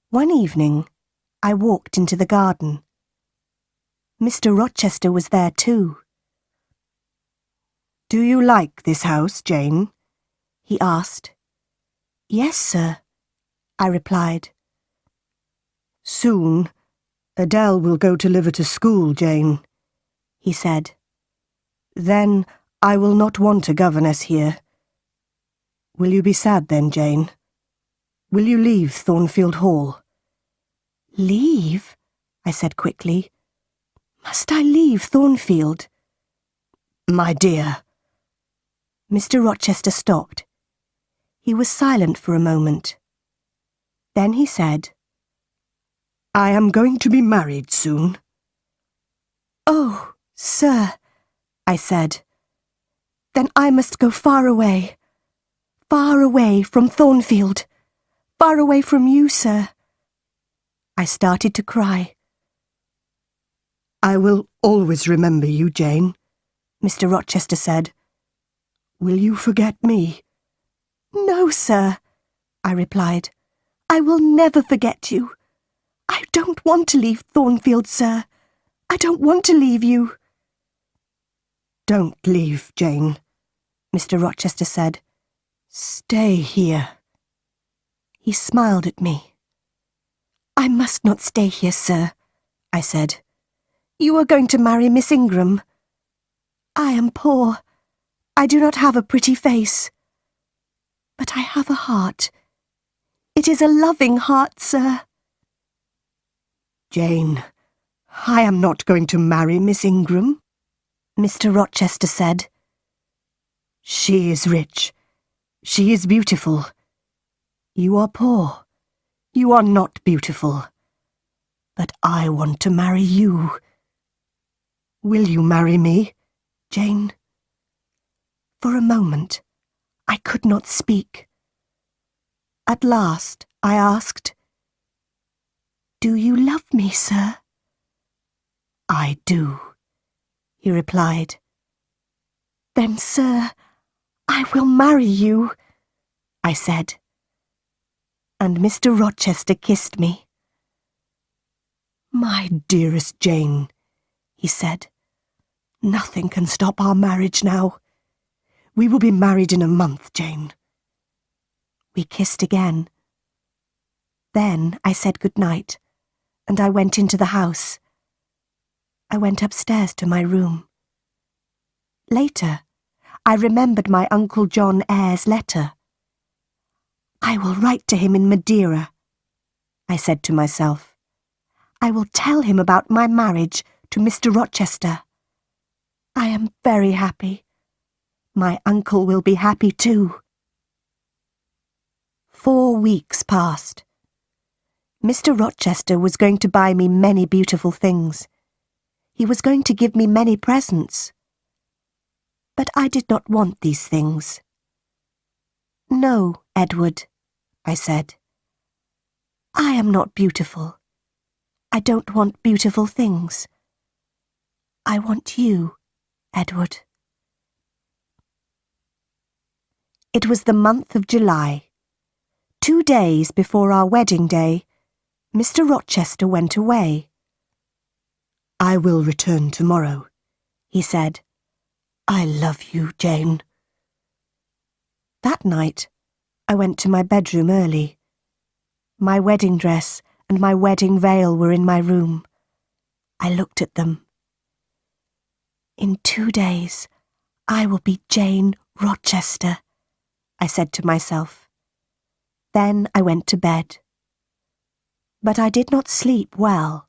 One evening, I walked into the garden. Mr. Rochester was there too. "Do you like this house, Jane?" he asked. "Yes, sir," I replied. "Soon, Adele will go to live at a school, Jane," he said. "Then I will not want a governess here. Will you be sad then, Jane? Will you leave Thornfield Hall?" "Leave?" I said quickly. "Must I leave Thornfield?" "My dear." Mr. Rochester stopped. He was silent for a moment. Then he said, "I am going to be married soon." "Oh, sir," I said. "Then I must go far away from Thornfield, far away from you, sir." I started to cry. "I will always remember you, Jane," Mr. Rochester said. "Will you forget me?" "No, sir," I replied. "I will never forget you. I don't want to leave Thornfield, sir. I don't want to leave you." "Don't leave, Jane," Mr. Rochester said. "Stay here." He smiled at me. "I must not stay here, sir," I said. "You are going to marry Miss Ingram. I am poor. I do not have a pretty face. But I have a heart. It is a loving heart, sir." "Jane, I am not going to marry Miss Ingram," Mr. Rochester said. "She is rich. She is beautiful. You are poor. You are not beautiful. But I want to marry you. Will you marry me, Jane?" For a moment, I could not speak. At last, I asked, "Do you love me, sir?" "I do," he replied. "Then, sir, I will marry you," I said. And Mr. Rochester kissed me. "My dearest Jane," he said, "nothing can stop our marriage now. We will be married in a month, Jane." We kissed again, Then I said good night, and I went into the house. I went upstairs to my room. Later, I remembered my Uncle John Eyre's letter. I will write to him in Madeira, I said to myself. I will tell him about my marriage to Mr. Rochester. I am very happy. My uncle will be happy too. 4 weeks passed. Mr. Rochester was going to buy me many beautiful things. He was going to give me many presents. But I did not want these things. No, Edward, I said. I am not beautiful. I don't want beautiful things. I want you, Edward. It was the month of July. 2 days before our wedding day, Mr. Rochester went away. I will return tomorrow, he said. I love you, Jane. That night, I went to my bedroom early. My wedding dress and my wedding veil were in my room. I looked at them. In 2 days, I will be Jane Rochester, I said to myself. Then I went to bed. But I did not sleep well.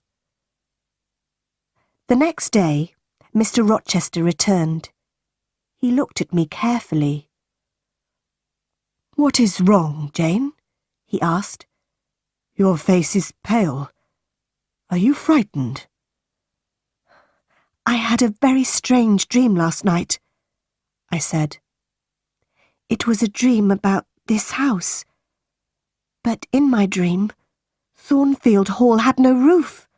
The next day, Mr. Rochester returned. He looked at me carefully. What is wrong, Jane? He asked. Your face is pale. Are you frightened? I had a very strange dream last night, I said. It was a dream about this house. But in my dream, Thornfield Hall had no roof.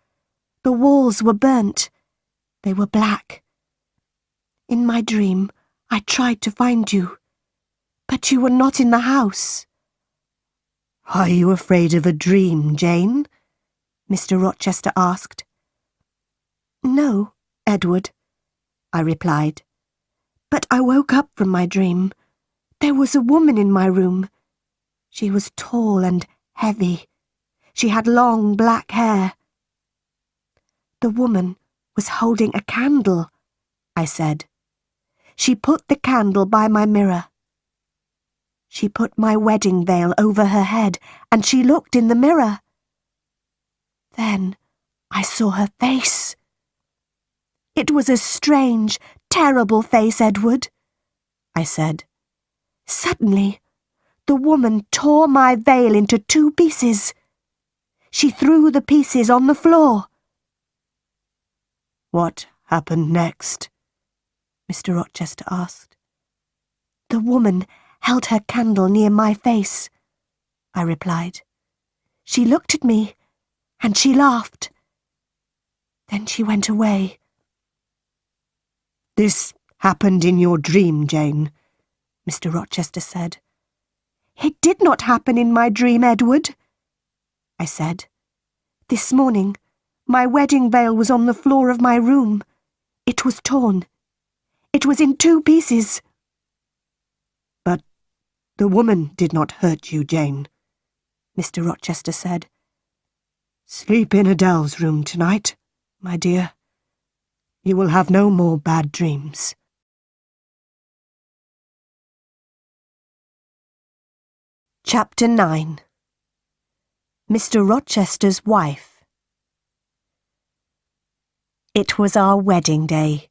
The walls were burnt. They were black. In my dream, I tried to find you, but you were not in the house. Are you afraid of a dream, Jane? Mr. Rochester asked. No, Edward, I replied. But I woke up from my dream. There was a woman in my room. She was tall and heavy. She had long black hair. The woman was holding a candle, I said. She put the candle by my mirror. She put my wedding veil over her head, and she looked in the mirror. Then I saw her face. It was a strange, terrible face, Edward, I said. Suddenly, the woman tore my veil into 2 pieces. She threw the pieces on the floor. What happened next? Mr. Rochester asked. The woman held her candle near my face, I replied. She looked at me, and she laughed. Then she went away. This happened in your dream, Jane, Mr. Rochester said. It did not happen in my dream, Edward, I said. This morning, my wedding veil was on the floor of my room. It was torn. It was in 2 pieces. But the woman did not hurt you, Jane, Mr. Rochester said. Sleep in Adele's room tonight, my dear. You will have no more bad dreams. Chapter 9. Mr. Rochester's Wife. It was our wedding day.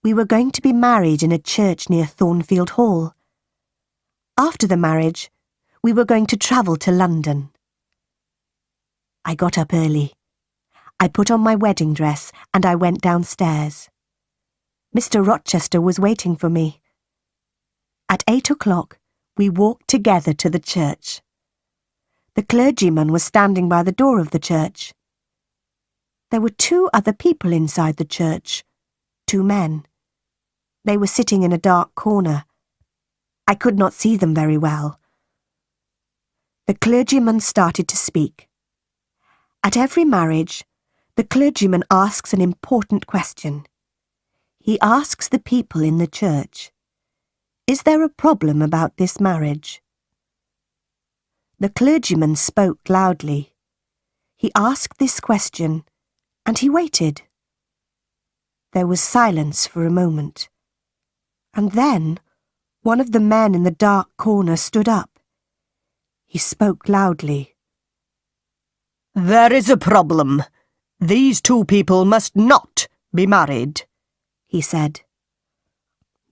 We were going to be married in a church near Thornfield Hall. After the marriage, we were going to travel to London. I got up early. I put on my wedding dress and I went downstairs. Mr. Rochester was waiting for me. At 8 o'clock, we walked together to the church. The clergyman was standing by the door of the church. There were 2 other people inside the church, 2 men. They were sitting in a dark corner. I could not see them very well. The clergyman started to speak. At every marriage, the clergyman asks an important question. He asks the people in the church, "Is there a problem about this marriage?" The clergyman spoke loudly. He asked this question, and he waited. There was silence for a moment, and then one of the men in the dark corner stood up. He spoke loudly. "There is a problem. These two people must not be married," he said.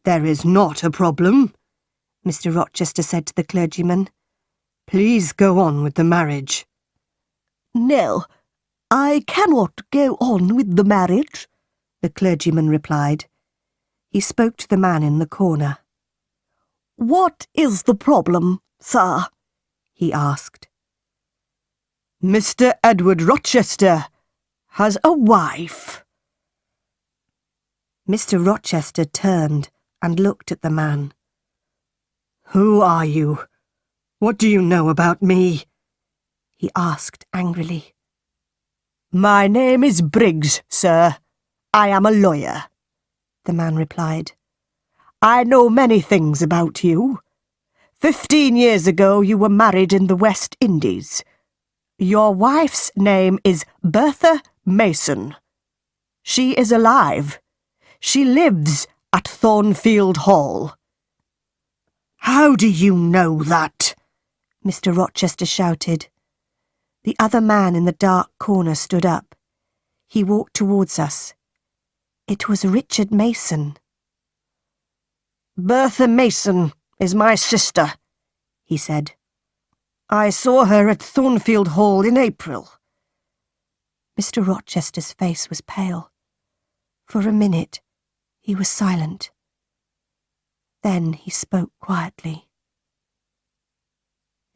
"There is not a problem," Mr. Rochester said to the clergyman. "Please go on with the marriage." "No, I cannot go on with the marriage," the clergyman replied. He spoke to the man in the corner. "What is the problem, sir?" he asked. "Mr. Edward Rochester has a wife." Mr. Rochester turned and looked at the man. "Who are you? What do you know about me?" he asked angrily. "My name is Briggs, sir. I am a lawyer," the man replied. "I know many things about you. 15 years ago you were married in the West Indies. Your wife's name is Bertha Mason. She is alive. She lives at Thornfield Hall." "How do you know that?" Mr. Rochester shouted. The other man in the dark corner stood up. He walked towards us. It was Richard Mason. "Bertha Mason is my sister," he said. "I saw her at Thornfield Hall in April." Mr. Rochester's face was pale. For a minute, he was silent. Then he spoke quietly.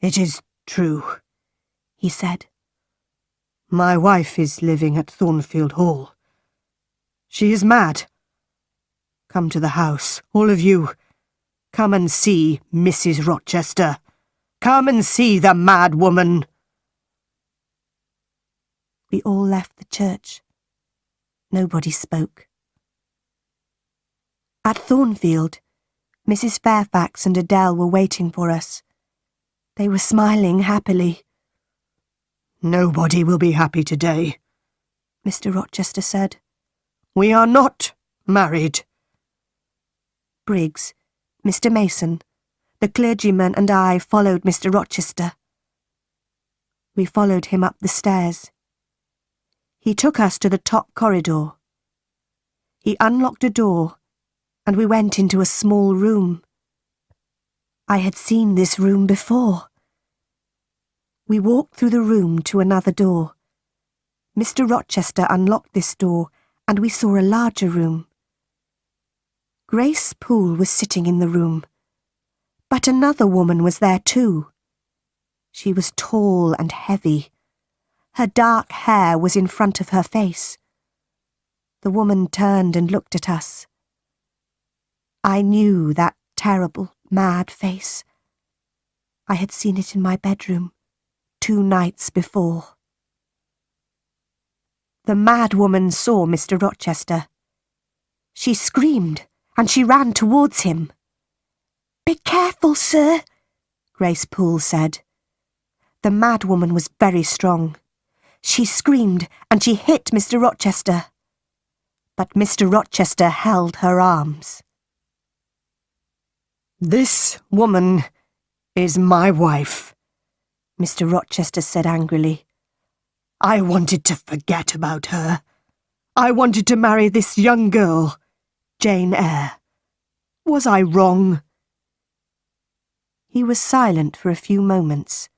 "It is true," he said. "My wife is living at Thornfield Hall. She is mad. Come to the house, all of you. Come and see Mrs. Rochester. Come and see the mad woman." We all left the church. Nobody spoke. At Thornfield, Mrs. Fairfax and Adele were waiting for us. They were smiling happily. "Nobody will be happy today," Mr. Rochester said. "We are not married." Briggs, Mr. Mason, the clergyman and I followed Mr. Rochester. We followed him up the stairs. He took us to the top corridor. He unlocked a door, and we went into a small room. I had seen this room before. We walked through the room to another door. Mr. Rochester unlocked this door, and we saw a larger room. Grace Poole was sitting in the room, but another woman was there too. She was tall and heavy. Her dark hair was in front of her face. The woman turned and looked at us. I knew that terrible, mad face. I had seen it in my bedroom 2 nights before. The mad woman saw Mr. Rochester. She screamed and she ran towards him. "Be careful, sir," Grace Poole said. The mad woman was very strong. She screamed and she hit Mr. Rochester. But Mr. Rochester held her arms. "This woman is my wife," Mr. Rochester said angrily. "I wanted to forget about her. I wanted to marry this young girl, Jane Eyre. Was I wrong?" He was silent for a few moments.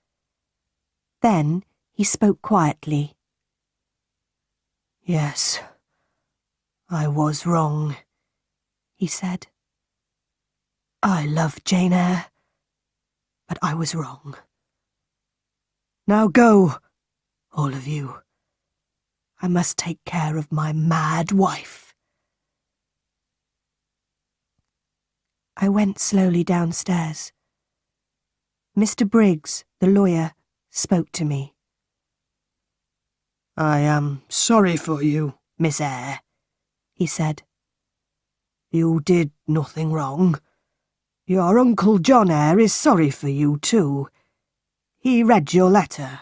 Then he spoke quietly. "Yes, I was wrong," he said. "I love Jane Eyre, but I was wrong. Now go, all of you. I must take care of my mad wife." I went slowly downstairs. Mr. Briggs, the lawyer, spoke to me. "I am sorry for you, Miss Eyre," he said. "You did nothing wrong. Your Uncle John Eyre is sorry for you too. He read your letter.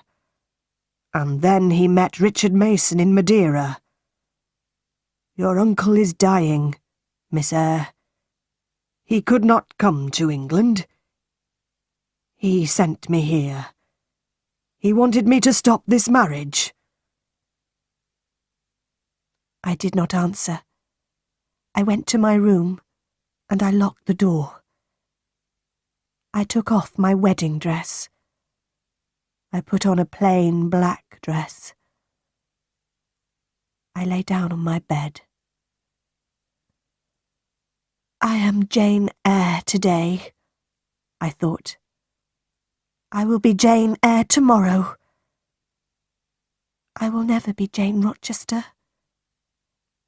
And then he met Richard Mason in Madeira. Your uncle is dying, Miss Eyre. He could not come to England. He sent me here. He wanted me to stop this marriage. I did not answer. I went to my room, and I locked the door. I took off my wedding dress. I put on a plain black dress. I lay down on my bed. I am Jane Eyre today, I thought. I will be Jane Eyre tomorrow. I will never be Jane Rochester.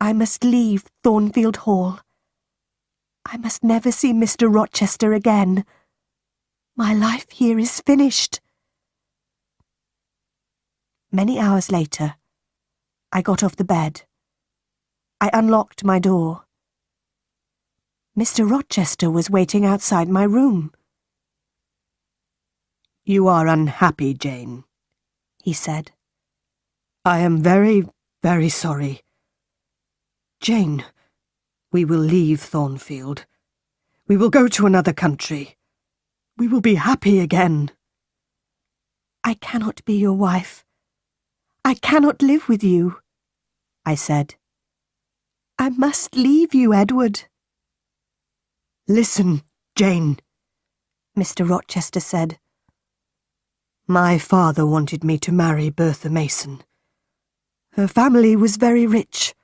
I must leave Thornfield Hall. I must never see Mr. Rochester again. My life here is finished. Many hours later, I got off the bed. I unlocked my door. Mr. Rochester was waiting outside my room. "You are unhappy, Jane," he said. "I am very, very sorry. Jane, we will leave Thornfield. We will go to another country. We will be happy again." "I cannot be your wife. I cannot live with you," I said. "I must leave you, Edward." "Listen, Jane," Mr. Rochester said. "My father wanted me to marry Bertha Mason. Her family was very rich.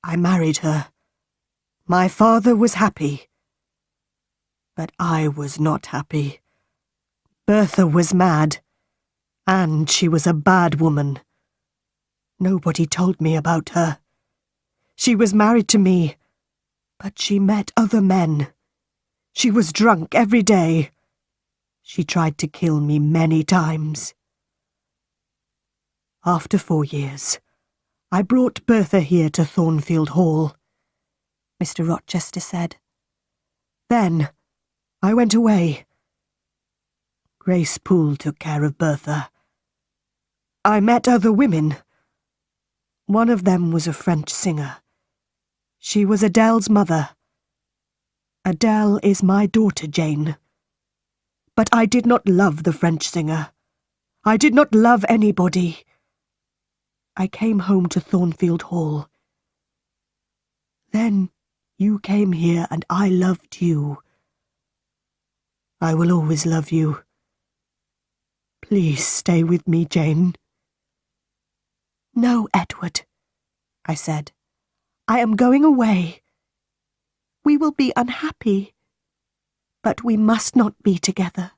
I married her. My father was happy. But I was not happy. Bertha was mad, and she was a bad woman. Nobody told me about her. She was married to me, but she met other men. She was drunk every day. She tried to kill me many times. After 4 years, I brought Bertha here to Thornfield Hall," Mr. Rochester said. "Then I went away. Grace Poole took care of Bertha. I met other women. One of them was a French singer. She was Adele's mother. Adele is my daughter, Jane. But I did not love the French singer. I did not love anybody. I came home to Thornfield Hall. Then you came here and I loved you. I will always love you. Please stay with me, Jane." "No, Edward," I said. "I am going away. We will be unhappy, but we must not be together.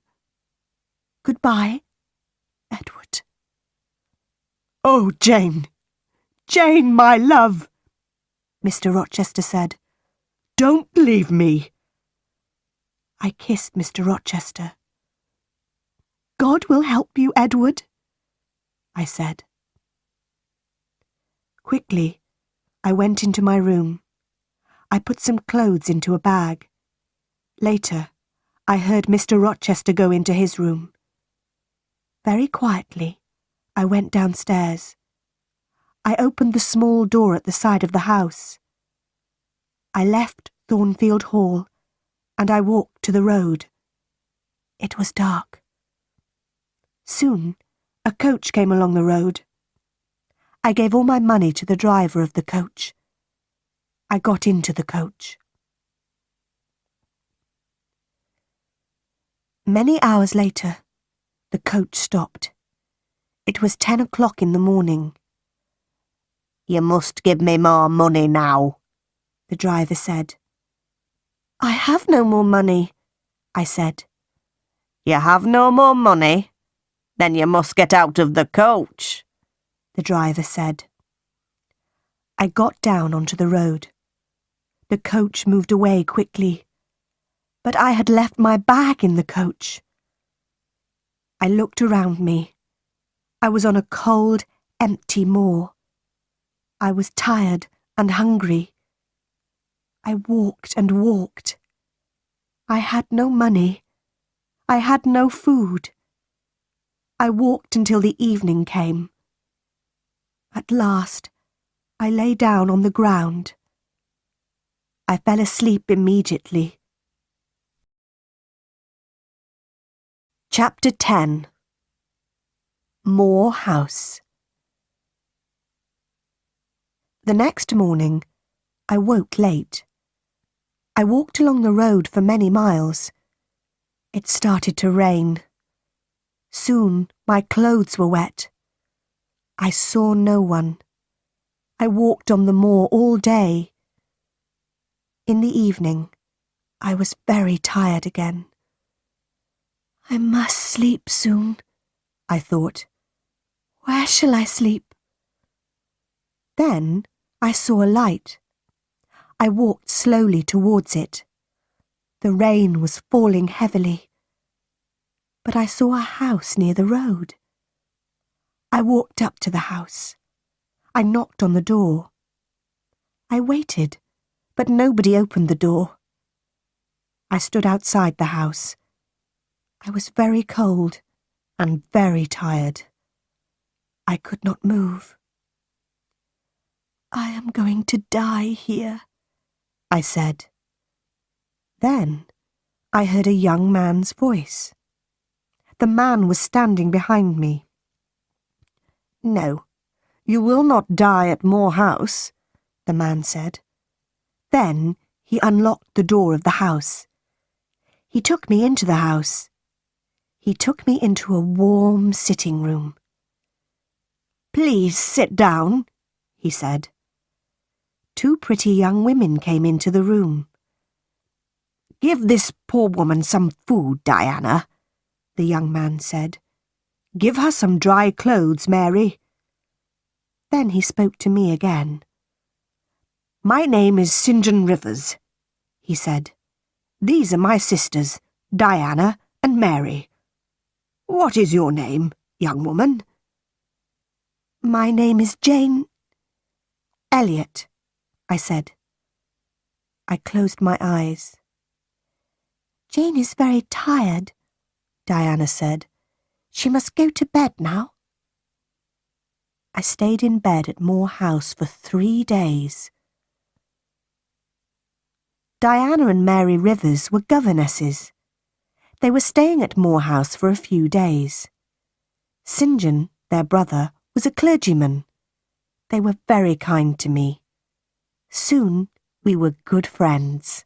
Goodbye, Edward." "Oh, Jane! Jane, my love!" Mr. Rochester said. "Don't leave me." I kissed Mr. Rochester. "God will help you, Edward," I said. Quickly, I went into my room. I put some clothes into a bag. Later, I heard Mr. Rochester go into his room. Very quietly, I went downstairs. I opened the small door at the side of the house. I left Thornfield Hall, and I walked to the road. It was dark. Soon, a coach came along the road. I gave all my money to the driver of the coach. I got into the coach. Many hours later, the coach stopped. It was 10 o'clock in the morning. "You must give me more money now," the driver said. "I have no more money," I said. "You have no more money? Then you must get out of the coach," the driver said. I got down onto the road. The coach moved away quickly, but I had left my bag in the coach. I looked around me. I was on a cold, empty moor. I was tired and hungry. I walked and walked. I had no money. I had no food. I walked until the evening came. At last, I lay down on the ground. I fell asleep immediately. Chapter 10. Moor House. The next morning, I woke late. I walked along the road for many miles. It started to rain. Soon my clothes were wet. I saw no one. I walked on the moor all day. In the evening, I was very tired again. I must sleep soon, I thought. Where shall I sleep? Then I saw a light. I walked slowly towards it. The rain was falling heavily. But I saw a house near the road. I walked up to the house. I knocked on the door. I waited, but nobody opened the door. I stood outside the house. I was very cold and very tired. I could not move. I am going to die here, I said. Then I heard a young man's voice. The man was standing behind me. No, you will not die at Moor House, the man said. Then he unlocked the door of the house. He took me into the house. He took me into a warm sitting room. Please sit down, he said. Two pretty young women came into the room. Give this poor woman some food, Diana, the young man said. Give her some dry clothes, Mary. Then he spoke to me again. My name is St. John Rivers, he said. These are my sisters, Diana and Mary. What is your name, young woman? My name is Jane Elliot, I said. I closed my eyes. Jane is very tired, Diana said. She must go to bed now. I stayed in bed at Moor House for 3 days. Diana and Mary Rivers were governesses. They were staying at Moor House for a few days. St. John, their brother, was a clergyman. They were very kind to me. Soon we were good friends.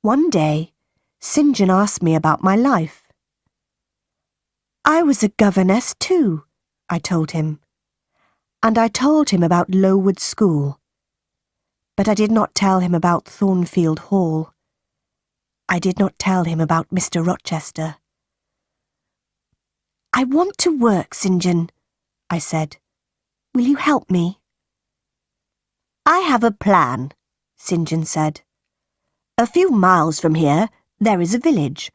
One day, St. John asked me about my life. I was a governess too, I told him. And I told him about Lowood School. But I did not tell him about Thornfield Hall. I did not tell him about Mr. Rochester. I want to work, St. John, I said. Will you help me? I have a plan, St. John said. A few miles from here, there is a village.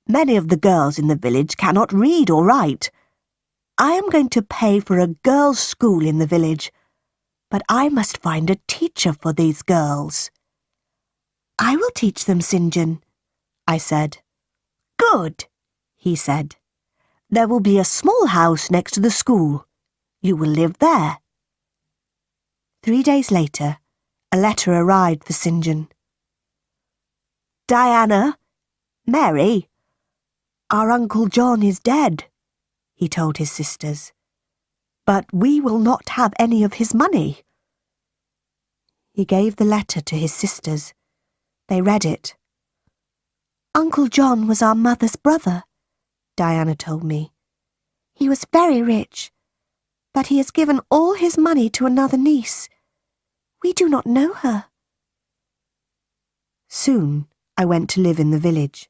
Many of the girls in the village cannot read or write. I am going to pay for a girls' school in the village, but I must find a teacher for these girls. I will teach them, St. John, I said. Good, he said. There will be a small house next to the school. You will live there. 3 days later, a letter arrived for St. John. Diana, Mary, our Uncle John is dead, he told his sisters. But we will not have any of his money. He gave the letter to his sisters. They read it. Uncle John was our mother's brother, Diana told me. He was very rich, but he has given all his money to another niece. We do not know her. Soon I went to live in the village.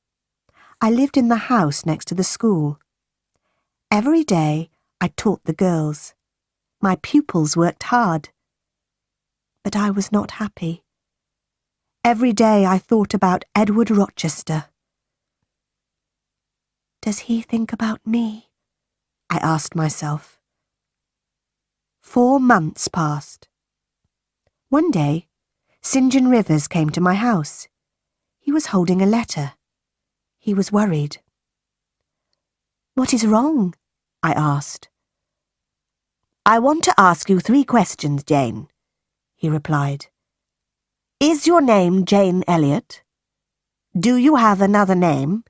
I lived in the house next to the school. Every day I taught the girls. My pupils worked hard. But I was not happy. Every day I thought about Edward Rochester. Does he think about me? I asked myself. 4 months passed. One day, St. John Rivers came to my house. He was holding a letter. He was worried. What is wrong? I asked. I want to ask you 3 questions, Jane, he replied. Is your name Jane Elliot? Do you have another name?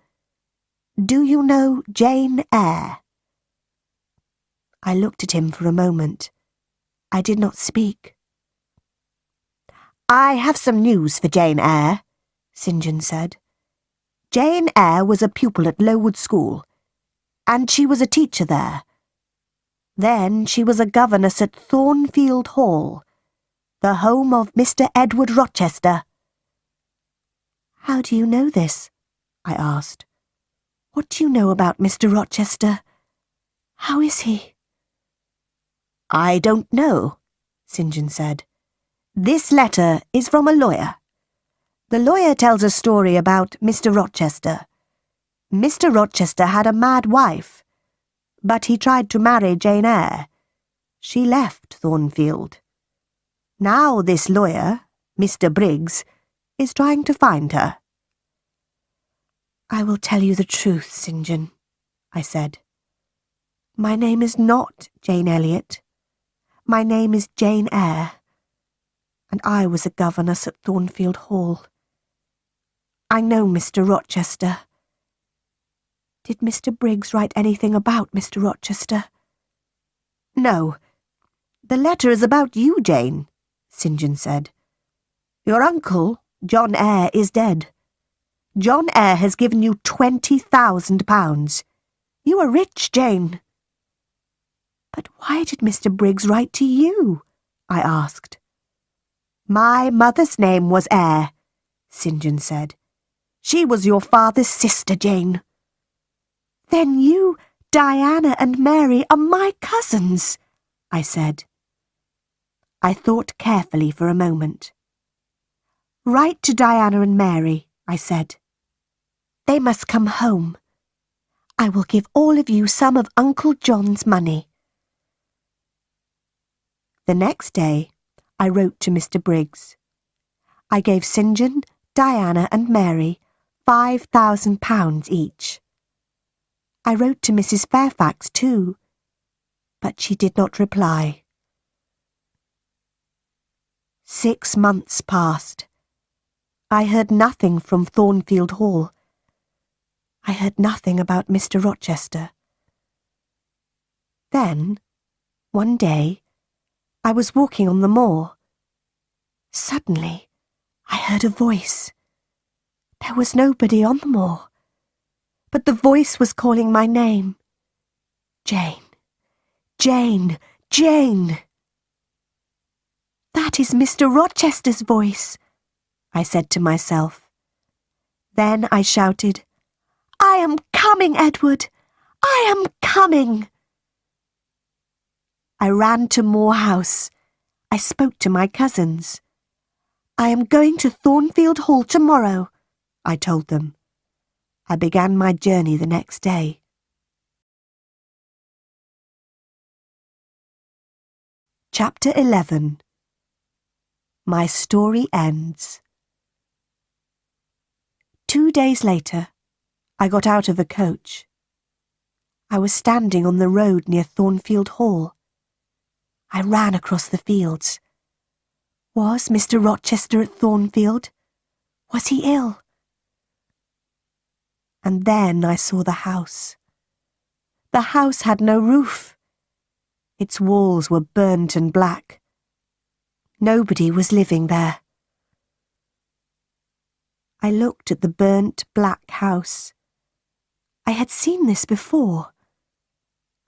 Do you know Jane Eyre? I looked at him for a moment. I did not speak. I have some news for Jane Eyre, St. John said. Jane Eyre was a pupil at Lowood School, and she was a teacher there. Then she was a governess at Thornfield Hall, the home of Mr. Edward Rochester. How do you know this? I asked. What do you know about Mr. Rochester? How is he? I don't know, St. John said. This letter is from a lawyer. The lawyer tells a story about Mr. Rochester. Mr. Rochester had a mad wife, but he tried to marry Jane Eyre. She left Thornfield. Now this lawyer, Mr. Briggs, is trying to find her. I will tell you the truth, St. John, I said. My name is not Jane Elliot. My name is Jane Eyre, and I was a governess at Thornfield Hall. I know Mr. Rochester. Did Mr. Briggs write anything about Mr. Rochester? No. The letter is about you, Jane, St. John said. Your uncle, John Eyre, is dead. John Eyre has given you £20,000. You are rich, Jane. But why did Mr. Briggs write to you? I asked. My mother's name was Eyre, St. John said. She was your father's sister, Jane. Then you, Diana and Mary are my cousins, I said. I thought carefully for a moment. Write to Diana and Mary, I said. They must come home. I will give all of you some of Uncle John's money. The next day, I wrote to Mr. Briggs. I gave St. John, Diana and Mary £5,000 each. I wrote to Mrs. Fairfax too, but she did not reply. 6 months passed. I heard nothing from Thornfield Hall. I heard nothing about Mr. Rochester. Then, one day, I was walking on the moor. Suddenly, I heard a voice. There was nobody on the moor, but the voice was calling my name. Jane, Jane, Jane. That is Mr. Rochester's voice, I said to myself. Then I shouted, I am coming, Edward! I am coming! I ran to Moor House. I spoke to my cousins. I am going to Thornfield Hall tomorrow, I told them. I began my journey the next day. Chapter 11. My story ends. 2 days later, I got out of a coach. I was standing on the road near Thornfield Hall. I ran across the fields. Was Mr. Rochester at Thornfield? Was he ill? And then I saw the house. The house had no roof. Its walls were burnt and black. Nobody was living there. I looked at the burnt black house. I had seen this before.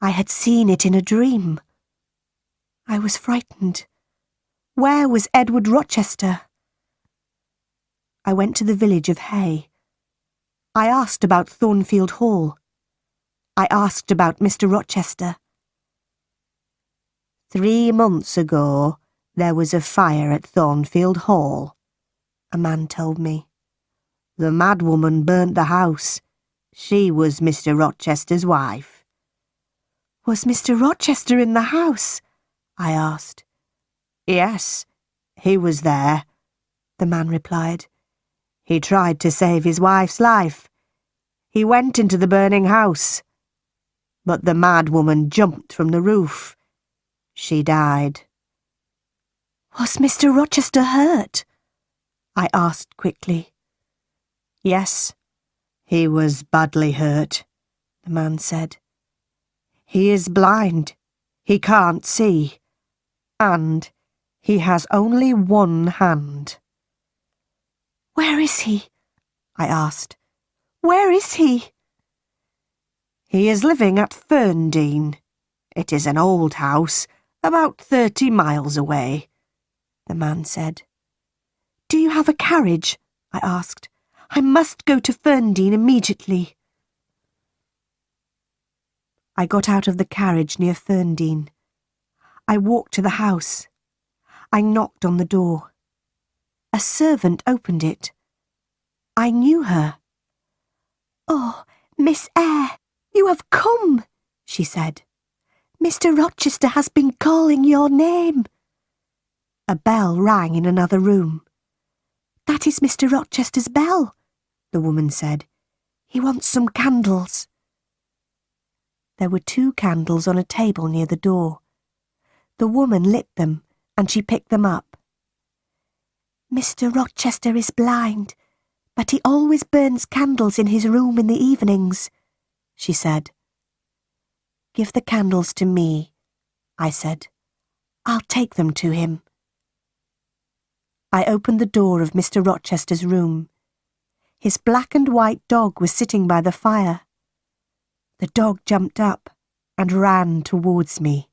I had seen it in a dream. I was frightened. Where was Edward Rochester? I went to the village of Hay. I asked about Thornfield Hall. I asked about Mr. Rochester. 3 months ago, there was a fire at Thornfield Hall, a man told me. The madwoman burnt the house. She was Mr. Rochester's wife. Was Mr. Rochester in the house? I asked. Yes, he was there, the man replied. He tried to save his wife's life. He went into the burning house. but the mad woman jumped from the roof. She died. Was Mr. Rochester hurt? I asked quickly. Yes, he was badly hurt, the man said. He is blind. He can't see. And he has only one hand. Where is he? I asked. Where is he? He is living at Ferndean. It is an old house, about 30 miles away, the man said. Do you have a carriage? I asked. I must go to Ferndean immediately. I got out of the carriage near Ferndean. I walked to the house. I knocked on the door. A servant opened it. I knew her. Oh, Miss Eyre, you have come, she said. Mr. Rochester has been calling your name. A bell rang in another room. That is Mr. Rochester's bell, the woman said. He wants some candles. There were 2 candles on a table near the door. The woman lit them, and she picked them up. Mr. Rochester is blind, but he always burns candles in his room in the evenings, she said. Give the candles to me, I said. I'll take them to him. I opened the door of Mr. Rochester's room. His black and white dog was sitting by the fire. The dog jumped up and ran towards me.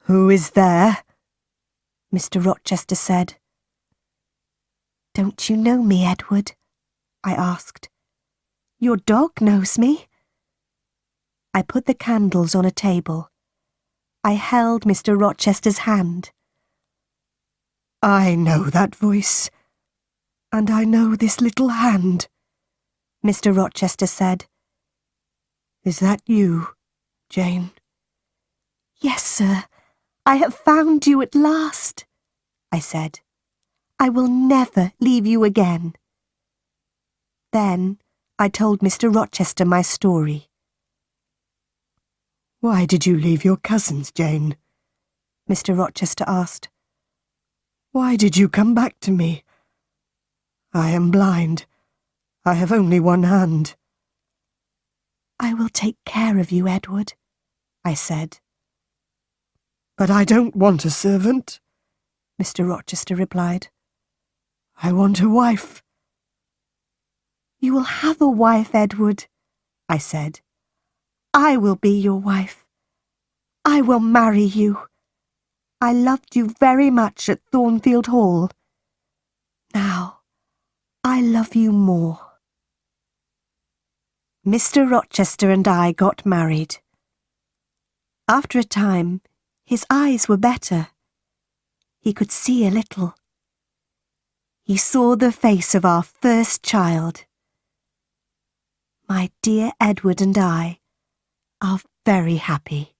Who is there? Mr. Rochester said. Don't you know me, Edward? I asked. Your dog knows me. I put the candles on a table. I held Mr. Rochester's hand. I know that voice, and I know this little hand, Mr. Rochester said. Is that you, Jane? Yes, sir. I have found you at last, I said. I will never leave you again. Then I told Mr. Rochester my story. Why did you leave your cousins, Jane? Mr. Rochester asked. Why did you come back to me? I am blind. I have only one hand. I will take care of you, Edward, I said. But I don't want a servant, Mr. Rochester replied. I want a wife. You will have a wife, Edward, I said. I will be your wife. I will marry you. I loved you very much at Thornfield Hall. Now, I love you more. Mr. Rochester and I got married. After a time, his eyes were better. He could see a little. He saw the face of our first child. My dear Edward and I are very happy.